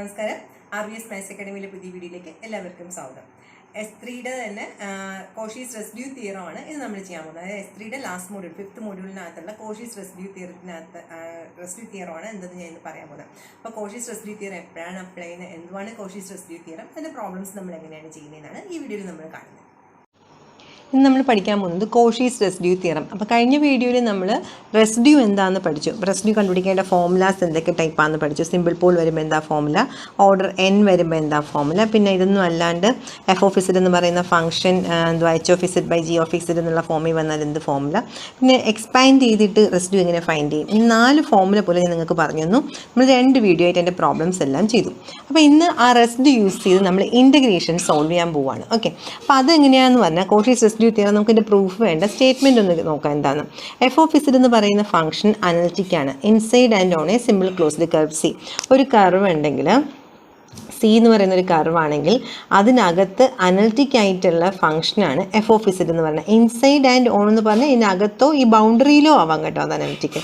നമസ്കാരം. RVS Maths അക്കാഡമിയിലെ പുതിയ വീഡിയോയിലേക്ക് എല്ലാവർക്കും സ്വാഗതം. S3യുടെ തന്നെ കോഷീസ് റെസിഡ്യൂ തിയറം ആണ് ഇത് നമ്മൾ ചെയ്യാൻ പോകുന്നത്. അതായത് S3യുടെ ലാസ്റ്റ് മോഡ്യൂൾ 5th മോഡ്യൂളിനകത്തുള്ള കോഷീസ് റെസിഡ്യൂ തിയറത്തിനകത്ത് റെസിഡ്യൂ തിയറം ആണ് എന്തെന്ന് ഞാൻ ഇന്ന് പറയാൻ പോകുന്നത്. അപ്പോൾ കോഷീസ് റെസിഡ്യൂ തിയറം എപ്പോഴാണ് അപ്ലൈ ചെയ്യുന്നത്, എന്തുവാണ് കോഷീസ് റെസിഡ്യൂ തിയറം, അതിൻ്റെ പ്രോബ്ലംസ് നമ്മൾ എങ്ങനെയാണ് ചെയ്യുന്നതെന്നാണ് ഈ വീഡിയോയിൽ നമ്മൾ കാണുന്നത്. ഇന്ന് നമ്മൾ പഠിക്കാൻ പോകുന്നത് കോഷീസ് റെസിഡ്യൂ തിയറം. അപ്പോൾ കഴിഞ്ഞ വീഡിയോയിൽ നമ്മൾ റെസിഡ്യൂ എന്താണെന്ന് പഠിച്ചു. റെസിഡ്യൂ കണ്ടുപിടിക്കേണ്ട ഫോമുലാസ് എന്തൊക്കെ ടൈപ്പാണെന്ന് പഠിച്ചു. സിമ്പിൾ പോൾ വരുമ്പോൾ എന്താ ഫോമുല, ഓർഡർ n വരുമ്പോൾ എന്താ ഫോമുല, പിന്നെ ഇതൊന്നും അല്ലാണ്ട് f of z എന്ന് പറയുന്ന ഫംഗ്ഷൻ എന്തുവാ h of z by g of z എന്നുള്ള ഫോമിൽ വന്നാൽ എന്ത് ഫോമുല, പിന്നെ എക്സ്പാൻഡ് ചെയ്തിട്ട് റെസിഡ്യൂ എങ്ങനെ ഫൈൻഡ് ചെയ്യും. ഈ 4 ഫോമുല പോലെ ഞാൻ നിങ്ങൾക്ക് പറഞ്ഞു തന്നു. നമ്മൾ 2 വീഡിയോ ആയിട്ട് എൻ്റെ പ്രോബ്ലംസ് എല്ലാം ചെയ്തു. അപ്പോൾ ഇന്ന് ആ റെസിഡ്യൂ യൂസ് ചെയ്ത് നമ്മൾ ഇൻ്റഗ്രേഷൻ സോൾവ് ചെയ്യാൻ പോവുകയാണ്. ഓക്കെ, അപ്പോൾ അതെങ്ങനെയാണെന്ന് പറഞ്ഞാൽ കോഷീസ് റെസിഡ്യൂ തിയറം നമുക്ക് ഇതിൻ്റെ പ്രൂഫ് വേണ്ട, സ്റ്റേറ്റ്മെൻറ്റ് ഒന്ന് നോക്കാം എന്താണ്. f of z എന്ന് പറയുന്ന ഫംഗ്ഷൻ അനലിറ്റിക് ആണ്. Inside and on A simple closed curve C. ഒരു കർവ് ഉണ്ടെങ്കിൽ സി എന്ന് പറയുന്ന ഒരു കർവാണെങ്കിൽ അതിനകത്ത് അനലിറ്റിക് ആയിട്ടുള്ള ഫംഗ്ഷനാണ് എഫ് ഓഫ് ഇസഡ് എന്ന് പറയുന്നത്. ഇൻസൈഡ് ആൻഡ് ഓൺ എന്ന് പറഞ്ഞാൽ ഇതിനകത്തോ ഈ ബൗണ്ടറിയിലോ ആവാം കേട്ടോ, അത് analytic.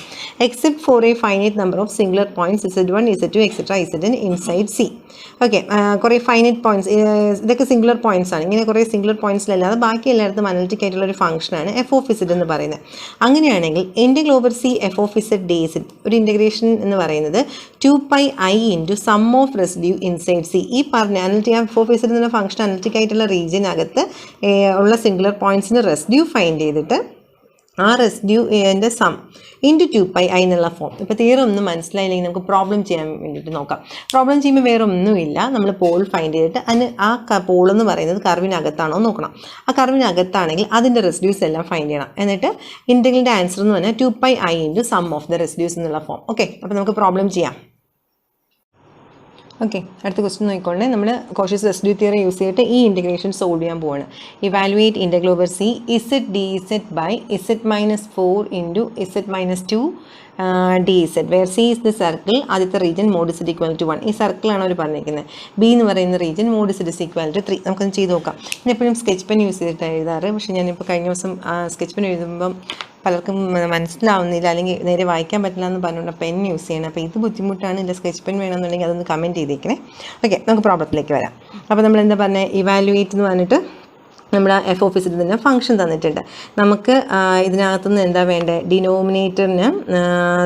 Except for A finite number of singular points Z1, Z2, etcetera Z inside C. Okay, കുറേ ഫൈനൈറ്റ് പോയിന്റ്സ്, ഇതൊക്കെ സിംഗുലർ പോയിന്റ്സ് ആണ്. ഇങ്ങനെ കുറേ സിംഗുലർ പോയിന്റ്സിലല്ലാതെ ബാക്കി എല്ലായിടത്തും അനലിറ്റിക് ആയിട്ടുള്ള ഒരു ഫംഗ്ഷനാണ് എഫ് ഓഫ് ഇസഡ് എന്ന് പറയുന്നത്. അങ്ങനെയാണെങ്കിൽ integral over C f of z d z, ഒരു ഇൻ്റഗ്രേഷൻ എന്ന് പറയുന്നത് 2πi into sum of residue inside C. ഈ പറഞ്ഞ അനലിറ്റിക് എഫ് ഓഫ് ഇസഡ് എന്ന ഫംഗ്ഷൻ അനലിറ്റിക് ആയിട്ടുള്ള റീജിയനകത്ത് ഉള്ള സിംഗുലർ പോയിന്റ്സിന് റെസിഡ്യൂ ഫൈൻഡ് ചെയ്തിട്ട് ആ റെസിഡ്യൂൻ്റെ സം ഇൻറ്റു 2πi എന്നുള്ള ഫോം. ഇപ്പോൾ തിയറം ഒന്നും മനസ്സിലായില്ലെങ്കിൽ നമുക്ക് പ്രോബ്ലം ചെയ്യാൻ വേണ്ടിയിട്ട് നോക്കാം. പ്രോബ്ലം ചെയ്യുമ്പോൾ വേറെ ഒന്നുമില്ല, നമ്മൾ പോൾ ഫൈൻഡ് ചെയ്തിട്ട് അതിന് ആ പോൾ എന്ന് പറയുന്നത് കർവിനകത്താണോ നോക്കണം. ആ കർവിനകത്താണെങ്കിൽ അതിൻ്റെ റെസിഡ്യൂസ് എല്ലാം ഫൈൻഡ് ചെയ്യണം. എന്നിട്ട് ഇൻ്റഗ്രലിൻ്റെ ആൻസർ എന്ന് പറഞ്ഞാൽ 2πi into sum of the residues എന്നുള്ള ഫോം. ഓക്കെ, അപ്പോൾ നമുക്ക് പ്രോബ്ലം ചെയ്യാം. ഓക്കെ, അടുത്ത ക്വസ്റ്റ്യൻ നോക്കിക്കോണ്ടേ. നമ്മൾ കോഷീസ് റെസിഡ്യൂ തിയറി യൂസ് ചെയ്തിട്ട് ഈ ഇൻ്റഗ്രേഷൻ സോൾവ് ചെയ്യാൻ പോവാണ്. Evaluate integral over C z d z by z minus 4 into z minus 2 d z where C is the circle. ആദ്യത്തെ region mod z equal to 1. ഈ സർക്കിളാണ് അവർ പറഞ്ഞിരിക്കുന്നത്. B എന്ന് പറയുന്ന region mod z is equal to 3. നമുക്കൊന്ന് ചെയ്ത് നോക്കാം. ഞാൻ എപ്പോഴും സ്കെച്ച് പെൻ യൂസ് ചെയ്തിട്ട് എഴുതാറ്, പക്ഷേ ഞാനിപ്പോൾ കഴിഞ്ഞ ദിവസം സ്കെച്ച് പെൻ എഴുതുമ്പം പലർക്കും മനസ്സിലാവുന്നില്ല, അല്ലെങ്കിൽ നേരെ വായിക്കാൻ പറ്റില്ല എന്ന് പറഞ്ഞുകൊണ്ട് പെൻ യൂസ് ചെയ്യണം. അപ്പോൾ ഇത് ബുദ്ധിമുട്ടാണ്. എൻ്റെ സ്കെച്ച് പെൻ വേണമെന്നുണ്ടെങ്കിൽ അതൊന്ന് കമൻറ്റ് ചെയ്തേക്കണേ. ഓക്കെ, നമുക്ക് പ്രോബ്ലത്തിലേക്ക് വരാം. അപ്പോൾ നമ്മൾ എന്താ പറഞ്ഞത്, ഇവാലുവേറ്റ് എന്ന് പറഞ്ഞിട്ട് നമ്മൾ എഫ് ഓഫ് ഇസഡ് തന്നെ ഫംഗ്ഷൻ തന്നിട്ടുണ്ട്. നമുക്ക് ഇതിനകത്തുനിന്ന് എന്താ വേണ്ടത്, ഡിനോമിനേറ്ററിന്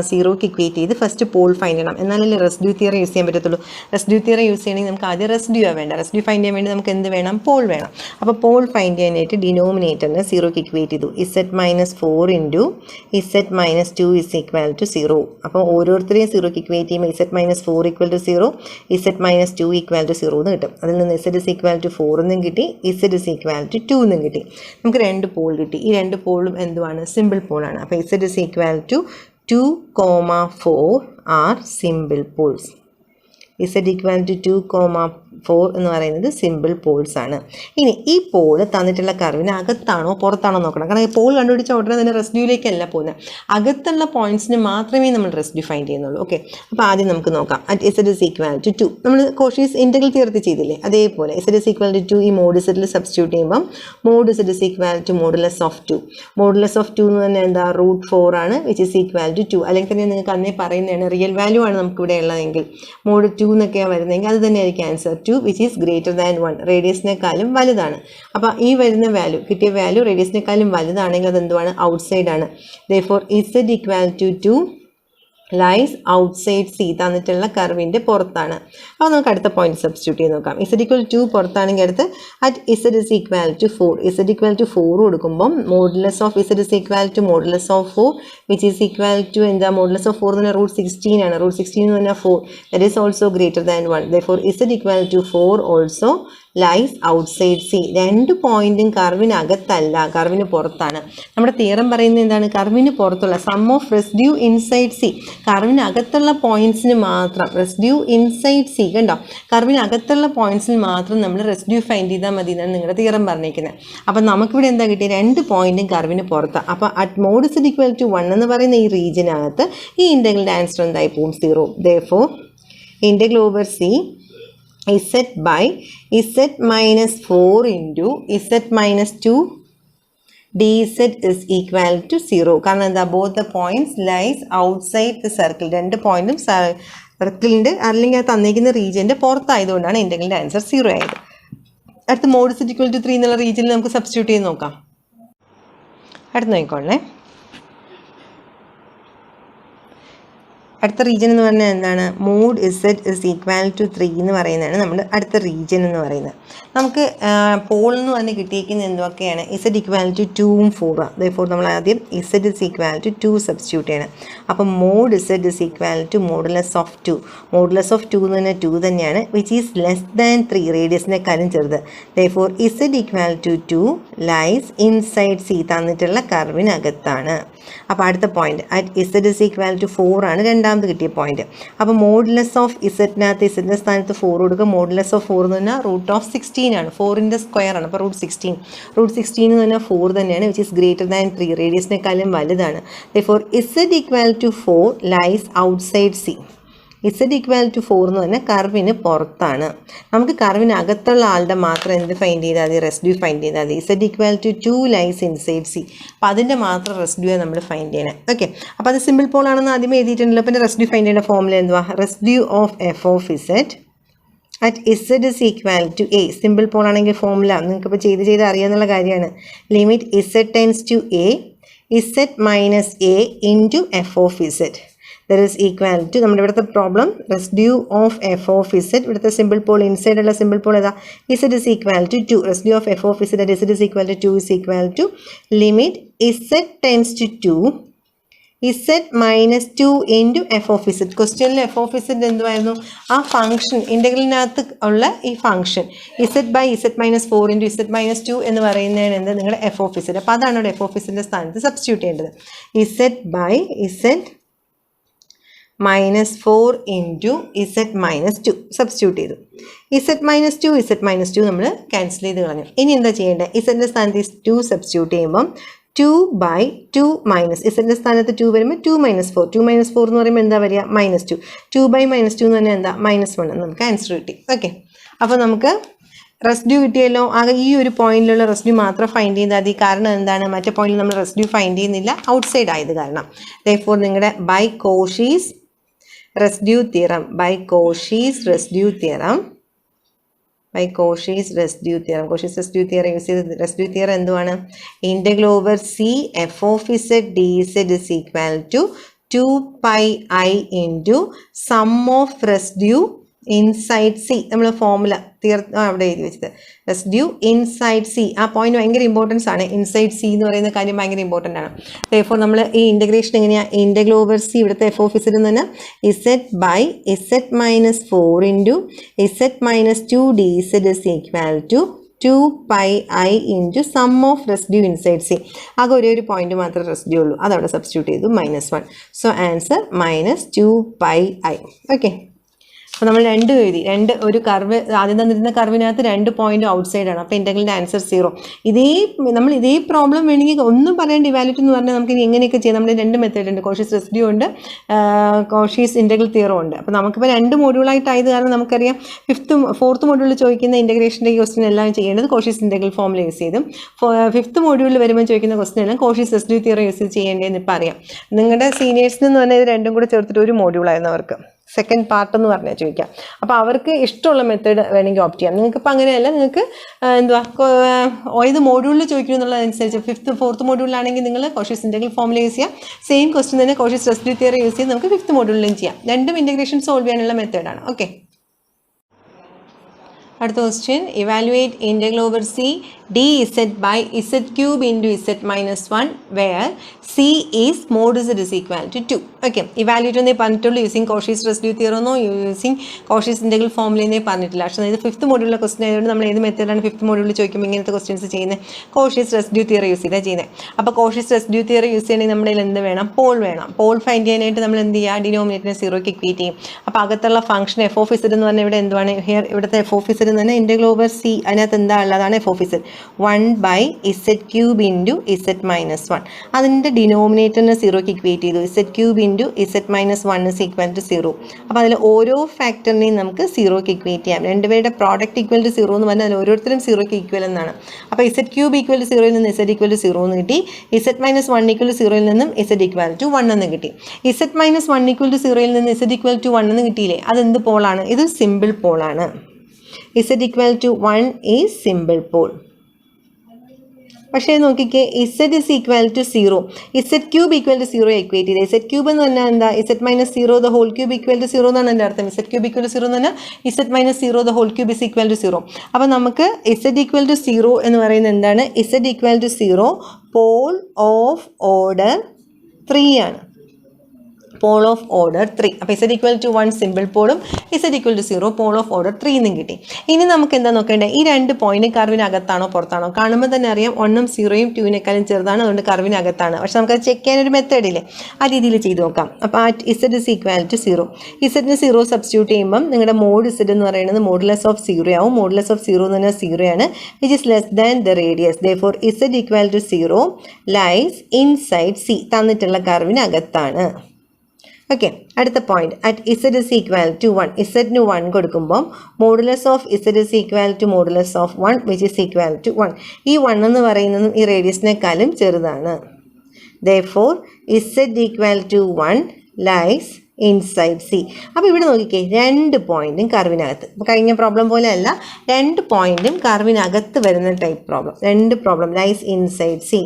0ക്ക് ഇക്വേറ്റ് ചെയ്ത് ഫസ്റ്റ് പോൾ ഫൈൻഡ് ചെയ്യണം. എന്നാലല്ലേ റെസിഡ്യൂ തിയറി യൂസ് ചെയ്യാൻ പറ്റത്തുള്ളൂ. റെസിഡ്യൂ തിയറി യൂസ് ചെയ്യണമെങ്കിൽ നമുക്ക് ആദ്യം റെസിഡ്യൂ വേണ്ട. റെസിഡ്യൂ ഫൈൻഡ് ചെയ്യാൻ വേണ്ടി നമുക്ക് എന്ത് വേണം, പോൾ വേണം. അപ്പോൾ പോൾ ഫൈൻഡ് ചെയ്യാനായിട്ട് ഡിനോമിനേറ്ററിന് 0ക്ക് ഇക്വേറ്റ് ചെയ്തു. Z minus 4 into z minus 2 is equal to 0. അപ്പോൾ ഓരോരുത്തരെയും 0ക്ക് ഇക്വേറ്റ് ചെയ്യുമ്പോൾ z minus 4 equal to 0, z minus 2 equal to 0 എന്ന് കിട്ടും. അതിൽ നിന്ന് ഇസഡ് ഇസ് ഈക്വൽ ടു 4 എന്നും കിട്ടി, ഇസഡ് ഇസ് ഈക്വൽ ടു 2 എന്നും കിട്ടി. നമുക്ക് 2 പോൾ കിട്ടി. ഈ 2 പോളും എന്തുവാണ്, സിമ്പിൾ പോളാണ്. അപ്പോൾ z is equal to 2, 4 are simple poles. Z equal to 2, 4 എന്ന് പറയുന്നത് സിമ്പിൾ പോൾസ് ആണ്. ഇനി ഈ പോൾ തന്നിട്ടുള്ള കർവിന് അകത്താണോ പുറത്താണോ നോക്കണം. കാരണം ഈ പോൾ കണ്ടുപിടിച്ച ഉടനെ തന്നെ റെസിഡ്യൂയിലേക്കല്ല പോകുന്നത്, അകത്തുള്ള പോയിന്റ്സിന് മാത്രമേ നമ്മൾ റെസിഡ്യൂ ഫൈൻഡ് ചെയ്യുന്നുള്ളൂ. ഓക്കെ, അപ്പോൾ ആദ്യം നമുക്ക് നോക്കാം. At z is equal to 2 നമ്മൾ കോഷീസ് ഇൻ്റഗ്രൽ തിയറി ചെയ്തില്ലേ, അതേപോലെ ഇസഡ് ഇസ് ഈക്വൽ ടു 2 ഈ മോഡ് ഇസഡിൽ സബ്സ്റ്റിറ്റ്യൂട്ട് ചെയ്യുമ്പം mod z is equal to modulus of 2. Modulus of 2 എന്ന് പറഞ്ഞാൽ എന്താ, √4 ആണ്, വിച്ച് ഇസ് ഈക്വൽ ടു 2. അല്ലെങ്കിൽ തന്നെ നിങ്ങൾക്ക് അന്നേ പറയുന്നതാണ്, റിയൽ വാല്യൂ ആണ് നമുക്കിവിടെ ഉള്ളതെങ്കിൽ മോഡ് 2 എന്നൊക്കെയാണ് വരുന്നതെങ്കിൽ അത് തന്നെയായിരിക്കും answer. 2 which is greater than 1, റേഡിയസിനേക്കാളും വലുതാണ്. അപ്പോൾ ഈ വരുന്ന വാല്യൂ, കിട്ടിയ വാല്യൂ റേഡിയസിനേക്കാളും വലുതാണെങ്കിൽ അതെന്തുവാണ്, ഔട്ട്സൈഡ് ആണ്. therefore z equal to 2 lies outside C, തന്നിട്ടുള്ള കർവിൻ്റെ പുറത്താണ്. അപ്പോൾ നമുക്ക് അടുത്ത പോയിന്റ് സബ്സ്റ്റിറ്റ്യൂട്ട് ചെയ്ത് നോക്കാം. ഇസഡ് ഈക്വൽ ടു പുറത്താണെങ്കിൽ അടുത്ത് at z is equal to 4. Z equal to 4 കൊടുക്കുമ്പം modulus of Z is equal to modulus of 4 which is equal to എന്താ, മോഡുലസ് ഓഫ് 4 എന്ന് പറഞ്ഞാൽ √16 ആണ്. √16 എന്ന് പറഞ്ഞാൽ 4, that is also greater than 1. therefore z equal to 4 also lies outside C. 2 പോയിന്റും കർവിനകത്തല്ല, കർവിന് പുറത്താണ്. നമ്മുടെ തിയറം പറയുന്നത് എന്താണ്, കർവിന് പുറത്തുള്ള sum of residue inside C. കർവിനകത്തുള്ള പോയിന്റ്സിന് മാത്രം റെസിഡ്യൂ ഇൻസൈഡ് സി, കണ്ടോ, കർവിനകത്തുള്ള പോയിന്റ്സിന് മാത്രം നമ്മൾ റെസിഡ്യൂ ഫൈൻഡ് ചെയ്താൽ മതി എന്നാണ് നിങ്ങളുടെ തിയറം പറഞ്ഞിരിക്കുന്നത്. അപ്പം നമുക്കിവിടെ എന്താ കിട്ടിയത്, 2 പോയിന്റും കർവിന് പുറത്താണ്. അപ്പോൾ at mod z equal to 1 എന്ന് പറയുന്ന ഈ റീജിയനകത്ത് ഈ ഇൻ്റഗ്രലിൻ്റെ ആൻസർ എന്തായി പോകും, 0. therefore integral over C z by z minus 4 into z minus 2 dz is equal to 0. കാരണം എന്താ, both the points lies outside the circle. 2 പോയിന്റും സർക്കിളിൻ്റെ അല്ലെങ്കിൽ അത് തന്നിരിക്കുന്ന റീജിയൻ്റെ പുറത്തായതുകൊണ്ടാണ് ഇൻ്റഗ്രലിൻ്റെ ആൻസർ 0 ആയത്. അടുത്ത mod z = 3 എന്നുള്ള റീജിയനിൽ നമുക്ക് സബ്സ്റ്റിറ്റ്യൂട്ട് ചെയ്ത് നോക്കാം. അടുത്ത് നോക്കിക്കോളേ. അടുത്ത റീജിയൻ എന്ന് പറഞ്ഞാൽ എന്താണ്? mod z = 3 എന്ന് പറയുന്നതാണ് നമ്മുടെ അടുത്ത റീജിയൻ എന്ന് പറയുന്നത്. നമുക്ക് പോൾ എന്ന് പറഞ്ഞ് കിട്ടിയിരിക്കുന്നത് എന്തൊക്കെയാണ്? z = 2ഉം 4ഉം. therefore നമ്മൾ ആദ്യം z = 2 സബ്സ്റ്റിറ്റ്യൂട്ട് ചെയ്യണം. അപ്പം mod z = modulus of 2. modulus of 2 എന്ന് പറഞ്ഞാൽ 2 തന്നെയാണ്, which is less than 3, റേഡിയസിൻ്റെ കാര്യം ചെറുത്. therefore z = 2 lies inside c, തന്നിട്ടുള്ള കർവിനകത്താണ്. അപ്പോൾ അടുത്ത പോയിന്റ് അറ്റ് z = 4 ആണ് രണ്ടാമത് കിട്ടിയ പോയിന്റ്. അപ്പോൾ മോഡുലസ് ഓഫ് ഇസറ്റിനകത്ത് ഇസറ്റിൻ്റെ സ്ഥാനത്ത് 4 കൊടുക്കുക. മോഡുലസ് ഓഫ് 4 എന്ന് പറഞ്ഞാൽ √16 ആണ്, 4ൻ്റെ സ്ക്വയർ ആണ്. അപ്പോൾ √16 എന്ന് പറഞ്ഞാൽ 4 തന്നെയാണ്, വിച്ച് ഈസ് ഗ്രേറ്റർ ദാൻ 3, റേഡിയസിനെക്കാളും വലുതാണ്. therefore z = 4 lies outside C. z = 4 എന്ന് പറഞ്ഞാൽ കർവിന് പുറത്താണ്. നമുക്ക് കർവിനകത്തുള്ള ആളുടെ മാത്രം എന്ത് ഫൈൻഡ് ചെയ്താൽ മതി? റെസിഡ്യൂ ഫൈൻഡ് ചെയ്താൽ മതി. z = 2 lies inside C. അപ്പോൾ അതിൻ്റെ മാത്രം റെസിഡ്യൂ നമ്മൾ ഫൈൻഡ് ചെയ്യണം. ഓക്കെ, അപ്പോൾ അത് സിമ്പിൾ പോൾ ആണെന്ന് ആദ്യമേ എഴുതിയിട്ടുണ്ടല്ലോ. പിന്നെ റെസിഡ്യൂ ഫൈൻഡ് ചെയ്യുന്ന ഫോമുല എന്തുവാ? Residue of f of z at z = a. Simple Paul ആണെങ്കിൽ ഫോമുല നിങ്ങൾക്കിപ്പോൾ ചെയ്ത് അറിയാമെന്നുള്ള കാര്യമാണ്. Limit z tends to a z minus a into f of z. That is equal to നമ്മുടെ ഇവിടുത്തെ problem residue of f of z. ഇവിടുത്തെ simple Paul inside ഉള്ള simple Paul ഏതാ? z = 2. Residue of f of z at z = 2 is equal to limit z tends to 2 z minus 2 into f of z. ക്വസ്റ്റ്യനിൽ f of z എന്തുവായിരുന്നു? ആ function ഇൻ്റഗ്രലിനകത്ത് ഉള്ള ഈ function z by z minus 4 into z minus 2 എന്ന് പറയുന്നതാണ് എന്ത്? നിങ്ങളുടെ f of z. അപ്പോൾ അതാണ് ഇവിടെ f of z സ്ഥാനത്ത് സബ്സ്റ്റിറ്റ്യൂട്ട് ചെയ്യേണ്ടത്. z by z minus 4 into z minus 2 substitute ചെയ്തു. z minus 2 നമ്മൾ ക്യാൻസൽ ചെയ്ത് കളഞ്ഞു. ഇനി എന്താ ചെയ്യേണ്ടത്? z സ്ഥാനത്ത് 2 സബ്സ്റ്റിറ്റ്യൂട്ട് ചെയ്യുമ്പം 2 by 2 മൈനസ് z സ്ഥാനത്ത് 2 വരുമ്പോൾ 2 minus 4. 2 minus 4 എന്ന് പറയുമ്പോൾ എന്താ വരിക? -2. 2 by -2 എന്ന് പറഞ്ഞാൽ എന്താ? -1 എന്ന് നമുക്ക് ആൻസർ കിട്ടി. ഓക്കെ, അപ്പോൾ നമുക്ക് റെസിഡ്യൂ കിട്ടിയല്ലോ. ആകെ ഈ ഒരു പോയിന്റിലുള്ള റെസിഡ്യൂ മാത്രം ഫൈൻഡ് ചെയ്താൽ മതി. കാരണം എന്താണ്? മറ്റേ പോയിന്റിൽ നമ്മൾ റെസിഡ്യൂ ഫൈൻഡ് ചെയ്യുന്നില്ല, ഔട്ട്സൈഡ് ആയത് കാരണം. therefore നിങ്ങളുടെ by Cauchy's Residue theorem, by Cauchy's residue theorem, Cauchy's residue theorem use ചെയ്ത് റെസിഡ്യൂ തിയറം എന്തുവാണ്? Integral over C f of z d z is equal to 2πi into sum of residue inside C. നമ്മൾ formula അവിടെ എഴുതി വെച്ചത് residue inside C. ആ point ഭയങ്കര importance ആണ്. Inside C എന്ന് പറയുന്ന കാര്യം ഭയങ്കര ഇമ്പോർട്ടൻ്റ് ആണ്. therefore നമ്മൾ ഈ ഇൻ്റഗ്രേഷൻ എങ്ങനെയാണ്? ഇൻ്റഗ്രൽ ഓവർ സി ഇവിടുത്തെ എഫ് ഓഫ് ഇസഡ് എന്ന് പറഞ്ഞാൽ z by z minus 4 into z minus 2 d z is equal to 2πi into sum of residue inside C. ആകെ ഒരു പോയിന്റ് മാത്രമേ റെസിഡ്യൂ ഉള്ളൂ, അതവിടെ സബ്സ്റ്റിറ്റ്യൂട്ട് ചെയ്തു, -1. So answer -2πi. ഓക്കെ, അപ്പോൾ നമ്മൾ ഒരു കർവ് ആദ്യം തന്നിരുന്ന കർവിനകത്ത് 2 പോയിന്റ് ഔട്ട്സൈഡ് ആണ്. അപ്പോൾ ഇൻ്റഗ്രലിൻ്റെ ആൻസർ 0. നമ്മൾ ഇതേ പ്രോബ്ലം വേണമെങ്കിൽ ഒന്നും പറയേണ്ട ഇവാലുവേറ്റ് എന്ന് പറഞ്ഞാൽ നമുക്ക് ഇനി എങ്ങനെയൊക്കെ ചെയ്യാം? നമ്മുടെ 2 മെത്തേഡ് ഉണ്ട്. കോഷീസ് റെസിഡ്യൂ ഉണ്ട്, കോഷീസ് ഇൻ്റഗ്രൽ തിയറം ഉണ്ട്. അപ്പോൾ നമുക്കിപ്പോൾ 2 മോഡ്യൂളായിട്ടായത് കാരണം നമുക്കറിയാം 4th മോഡ്യൂളിൽ ചോദിക്കുന്ന ഇൻ്റഗ്രേഷൻ്റെ ക്വസ്റ്റ്യൻ എല്ലാം ചെയ്യേണ്ടത് കോഷീസ് ഇൻ്റഗ്രൽ ഫോമിൽ യൂസ് ചെയ്തും 5th മോഡ്യൂളിൽ വരുമ്പോൾ ചോദിക്കുന്ന ക്വസ്റ്റ്യൻ എല്ലാം കോഷീസ് റെസിഡ്യൂ തിയറം യൂസ് ചെയ്ത് ചെയ്യേണ്ടതെന്ന് ഇപ്പോൾ അറിയാം. നിങ്ങളുടെ സീനിയേഴ്സിന് എന്ന് പറഞ്ഞാൽ ഇത് രണ്ടും കൂടെ ചേർത്തിട്ട് ഒരു മോഡ്യൂളായിരുന്നു അവർക്ക്. സെക്കൻഡ് പാർട്ട് എന്ന് പറഞ്ഞാൽ ചോദിക്കാം. അപ്പോൾ അവർക്ക് ഇഷ്ടമുള്ള മെത്തേഡ് വേണമെങ്കിൽ ഓപ്റ്റ് ചെയ്യാം. നിങ്ങൾക്കിപ്പോൾ അങ്ങനെയല്ല, നിങ്ങൾക്ക് ഏത് മോഡ്യൂളിൽ ചോദിക്കണം എന്നുള്ളതനുസരിച്ച് 5th 4th മോഡ്യൂളിലാണെങ്കിൽ നിങ്ങൾ കോഷീസ് ഇൻ്റഗ്രൽ ഫോമിൽ യൂസ് ചെയ്യാം. സെയിം ക്വസ്റ്റ്യൻ തന്നെ കോഷീസ് റെസിഡ്യൂ തിയറി യൂസ് ചെയ്ത് നമുക്ക് 5th മോഡ്യൂളിലും ചെയ്യാം. രണ്ടും ഇൻ്റഗ്രേഷൻ സോൾവ് ചെയ്യാനുള്ള മെത്തേഡാണ്. ഓക്കെ, അടുത്ത question evaluate integral over C dz by z cube into z minus 1 where c is mod z is equal to 2. Okay, evaluate എന്നേ പറഞ്ഞിട്ടുള്ളൂ. യൂസിങ് കോഷീസ് റെസിഡ്യൂ തിയറമോ യൂസിങ് കോഷീസ് ഇൻ്റഗ്രൽ ഫോമിലെന്നേ പറഞ്ഞിട്ടില്ല. പക്ഷേ ഇത് 5th മോഡ്യൂളിലെ ക്വസ്റ്റൻ ആയതുകൊണ്ട് നമ്മൾ ഏത് മെത്തേഡാണ് 5th മോഡ്യൂളിൽ ചോദിക്കുമ്പോൾ ഇങ്ങനത്തെ ക്വസ്റ്റ്യൻസ് ചെയ്യുന്നത്? കോഷീസ് റെസിഡ്യൂ തിയറി യൂസ് ചെയ്താണ് ചെയ്യുന്നത്. അപ്പോൾ കോഷീസ് റെസിഡ്യൂ തിയറി യൂസ് ചെയ്യണമെങ്കിൽ നമ്മുടെ എന്ത് വേണം? പോൾ വേണം. പോൾ ഫൈൻഡ് ചെയ്യാനായിട്ട് നമ്മൾ എന്ത് ചെയ്യുക? ഡിനോമിനേറ്ററിനെ 0ക്ക് ഇക്വേറ്റ് ചെയ്യും. അപ്പോൾ അകത്തുള്ള ഫംഗ്ഷൻ എഫ് ഓഫ് ഇസഡ് എന്ന് പറഞ്ഞാൽ ഇവിടെ എന്തുവാണ്? ഇവിടുത്തെ എഫ് ഓഫ് ഇസഡ് Z എന്ന് പറഞ്ഞാൽ ഇൻ്റഗ്രൽ ഓവർ സി അതിനകത്ത് എന്താ ഉള്ളതാണ് f of z 1/z³ into z minus 1 അതിൻ്റെ ഡിനോമിനേറ്ററിനെ സീറോയ്ക്ക് ഇക്വേറ്റ് ചെയ്തു z³ into z minus 1 is equal to 0. അപ്പോൾ അതിൽ ഓരോ ഫാക്ടറിനെയും നമുക്ക് സീറോയ്ക്ക് ഇക്വേറ്റ് ചെയ്യാം. രണ്ടുപേരുടെ പ്രോഡക്റ്റ് ഈക്വൽ ടു 0 എന്ന് പറഞ്ഞാൽ അതിൽ ഓരോരുത്തരും സീറോയ്ക്ക് ഈക്വൽ എന്നാണ്. അപ്പോൾ z³ ഈക്വൽ ടു 0യിൽ നിന്ന് z ഈക്വൽ ടു 0 എന്ന് കിട്ടി. ഇസഡ് മൈനസ് 1 ഈക്വൽ ടു 0യിൽ നിന്നും z ഈക്വൽ ടു 1 എന്ന് കിട്ടി. ഇസഡ് മൈനസ് 1 ഈക്വൽ ടു 0യിൽ നിന്ന് z ഈക്വൽ ടു 1 എന്ന് കിട്ടിയില്ലേ? അതെന്ത് പോളാണ്? ഇത് സിമ്പിൾ പോളാണ്. z equal to 1 is simple pole. പക്ഷേ നോക്കിക്കേ, z is equal to 0, z³ equal to 0 equate ചെയ്ത് z³ എന്ന് പറഞ്ഞാൽ എന്താ? z minus 0 the whole cube equal to 0 എന്നാണ് എൻ്റെ അർത്ഥം. z³ ഈക്വൽ ടു 0 എന്ന് പറഞ്ഞാൽ z minus 0 the whole cube is equal to 0. അപ്പോൾ നമുക്ക് z ഈക്വൽ ടു 0 എന്ന് പറയുന്നത് എന്താണ്? z equal to 0 pole of order 3 ആണ്. Pole of order 3. അപ്പോൾ z ഈക്വൽ ടു 1 സിമ്പിൾ പോളും z equal to 0 pole of order 3 എന്നും കിട്ടി. ഇനി നമുക്ക് എന്താ നോക്കേണ്ടത്? ഈ രണ്ട് പോയിന്റ് കർവിനകത്താണോ പുറത്താണോ? കാണുമ്പോൾ തന്നെ അറിയാം 1ഉം 0യും 2വിനേക്കാളും ചെറുതാണ്, അതുകൊണ്ട് കർവിനകത്താണ്. പക്ഷെ നമുക്കത് ചെക്ക് ചെയ്യാനൊരു മെത്തേഡ് ഇല്ലേ? ആ രീതിയിൽ ചെയ്ത് നോക്കാം. അപ്പോൾ z ഇസ് ഈക്വൽ ടു 0. ഇസഡിന് 0 സബ്സ്റ്റിറ്റ്യൂട്ട് ചെയ്യുമ്പം നിങ്ങളുടെ മോഡ് z എന്ന് പറയുന്നത് മോഡുലസ് ഓഫ് 0 ആവും. മോഡുലസ് ഓഫ് 0 എന്ന് പറഞ്ഞാൽ 0 ആണ്, which is less than the radius. Therefore z equal to 0 lies inside c, തന്നിട്ടുള്ള കർവിനകത്താണ്. ഓക്കെ, അടുത്ത point at z is equal to 1. ഇസഡിന് 1 കൊടുക്കുമ്പോൾ modulus of z is equal to modulus of 1 which is equal to 1. ഈ 1 എന്ന് പറയുന്നതും ഈ റേഡിയസിനേക്കാളും ചെറുതാണ്. Therefore z equal to 1 lies inside C. അപ്പോൾ ഇവിടെ നോക്കിക്കേ, രണ്ട് പോയിന്റും കർവിനകത്ത്. ഇപ്പോൾ കഴിഞ്ഞ പ്രോബ്ലം പോലെ അല്ല, രണ്ട് പോയിന്റും കർവിനകത്ത് വരുന്ന ടൈപ്പ് പ്രോബ്ലം. രണ്ട് problem lies inside C.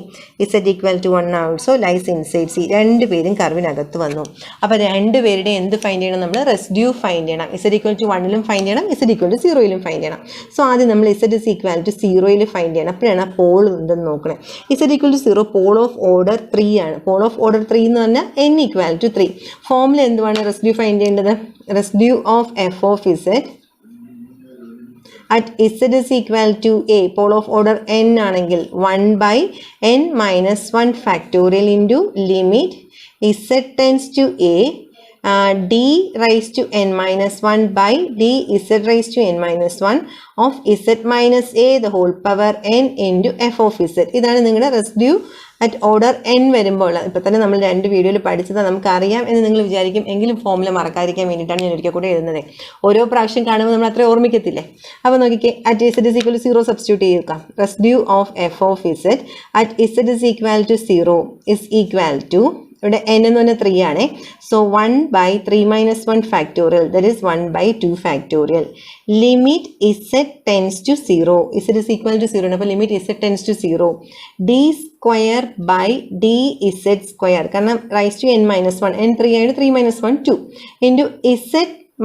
z equal to 1 also lies inside C. രണ്ട് പേരും കർവിനകത്ത് വന്നു. അപ്പോൾ രണ്ട് പേരുടെ എന്ത് ഫൈൻഡ് ചെയ്യണം? നമ്മൾ റെസിഡ്യൂ ഫൈൻഡ് ചെയ്യണം. z ഈക്വൽ ടു 1ലും ഫൈൻഡ് ചെയ്യണം, z ഈക്വൽ ടു 0ലും ഫൈൻഡ് ചെയ്യണം. സോ ആദ്യം നമ്മൾ z ഇസ് ഈക്വൽ ടു 0യിൽ ഫൈൻഡ് ചെയ്യണം. അപ്പോഴാണ് പോൾ ഉണ്ടെന്ന് നോക്കണേ. z equal to 0 pole of order 3 ആണ്. പോൾ ഓഫ് ഓർഡർ 3 എന്ന് പറഞ്ഞാൽ n ഈക്വൽ ടു 3. ഫോമിൽ എന്തുവാണ് റെസിഡ്യൂ ഫൈൻഡ് ചെയ്യേണ്ടത്? Residue of F of z at z is equal to a, pole of order n ആണെങ്കിൽ 1/n minus 1 factorial into limit z tends to a d raised to n minus 1 by d z raised to n minus 1 of z minus a the whole power n into f of z. ഇതാണ് നിങ്ങളുടെ residue at order n വരുമ്പോൾ. ഇപ്പോൾ തന്നെ നമ്മൾ രണ്ട് വീഡിയോയിൽ പഠിച്ചത് നമുക്കറിയാം എന്ന് നിങ്ങൾ വിചാരിക്കും, എങ്കിലും ഫോമുല മറക്കാതിരിക്കാൻ വേണ്ടിയിട്ടാണ് ഞാൻ ഒരിക്കൽ കൂടെ എഴുതുന്നത്. ഓരോ പ്രാവശ്യം കാണുമ്പോൾ നമ്മൾ അത്ര ഓർമ്മിക്കത്തില്ലേ? അപ്പോൾ നോക്കിക്കേ, at z is equal to 0 substitute ചെയ്യുക. Residue of F of z at z is equal to 0 is equal to, ഇവിടെ n എന്ന് പറഞ്ഞാൽ 3 ആണ്. So 1/3 minus 1 factorial, that is 1/2 factorial. Limit z tends to 0. z is equal to 0 ആണ്. അപ്പോൾ limit z tends to 0 d square by dz square, കാരണം rice to n minus 1, n 3 ആണ്, 3 minus 1 2 into z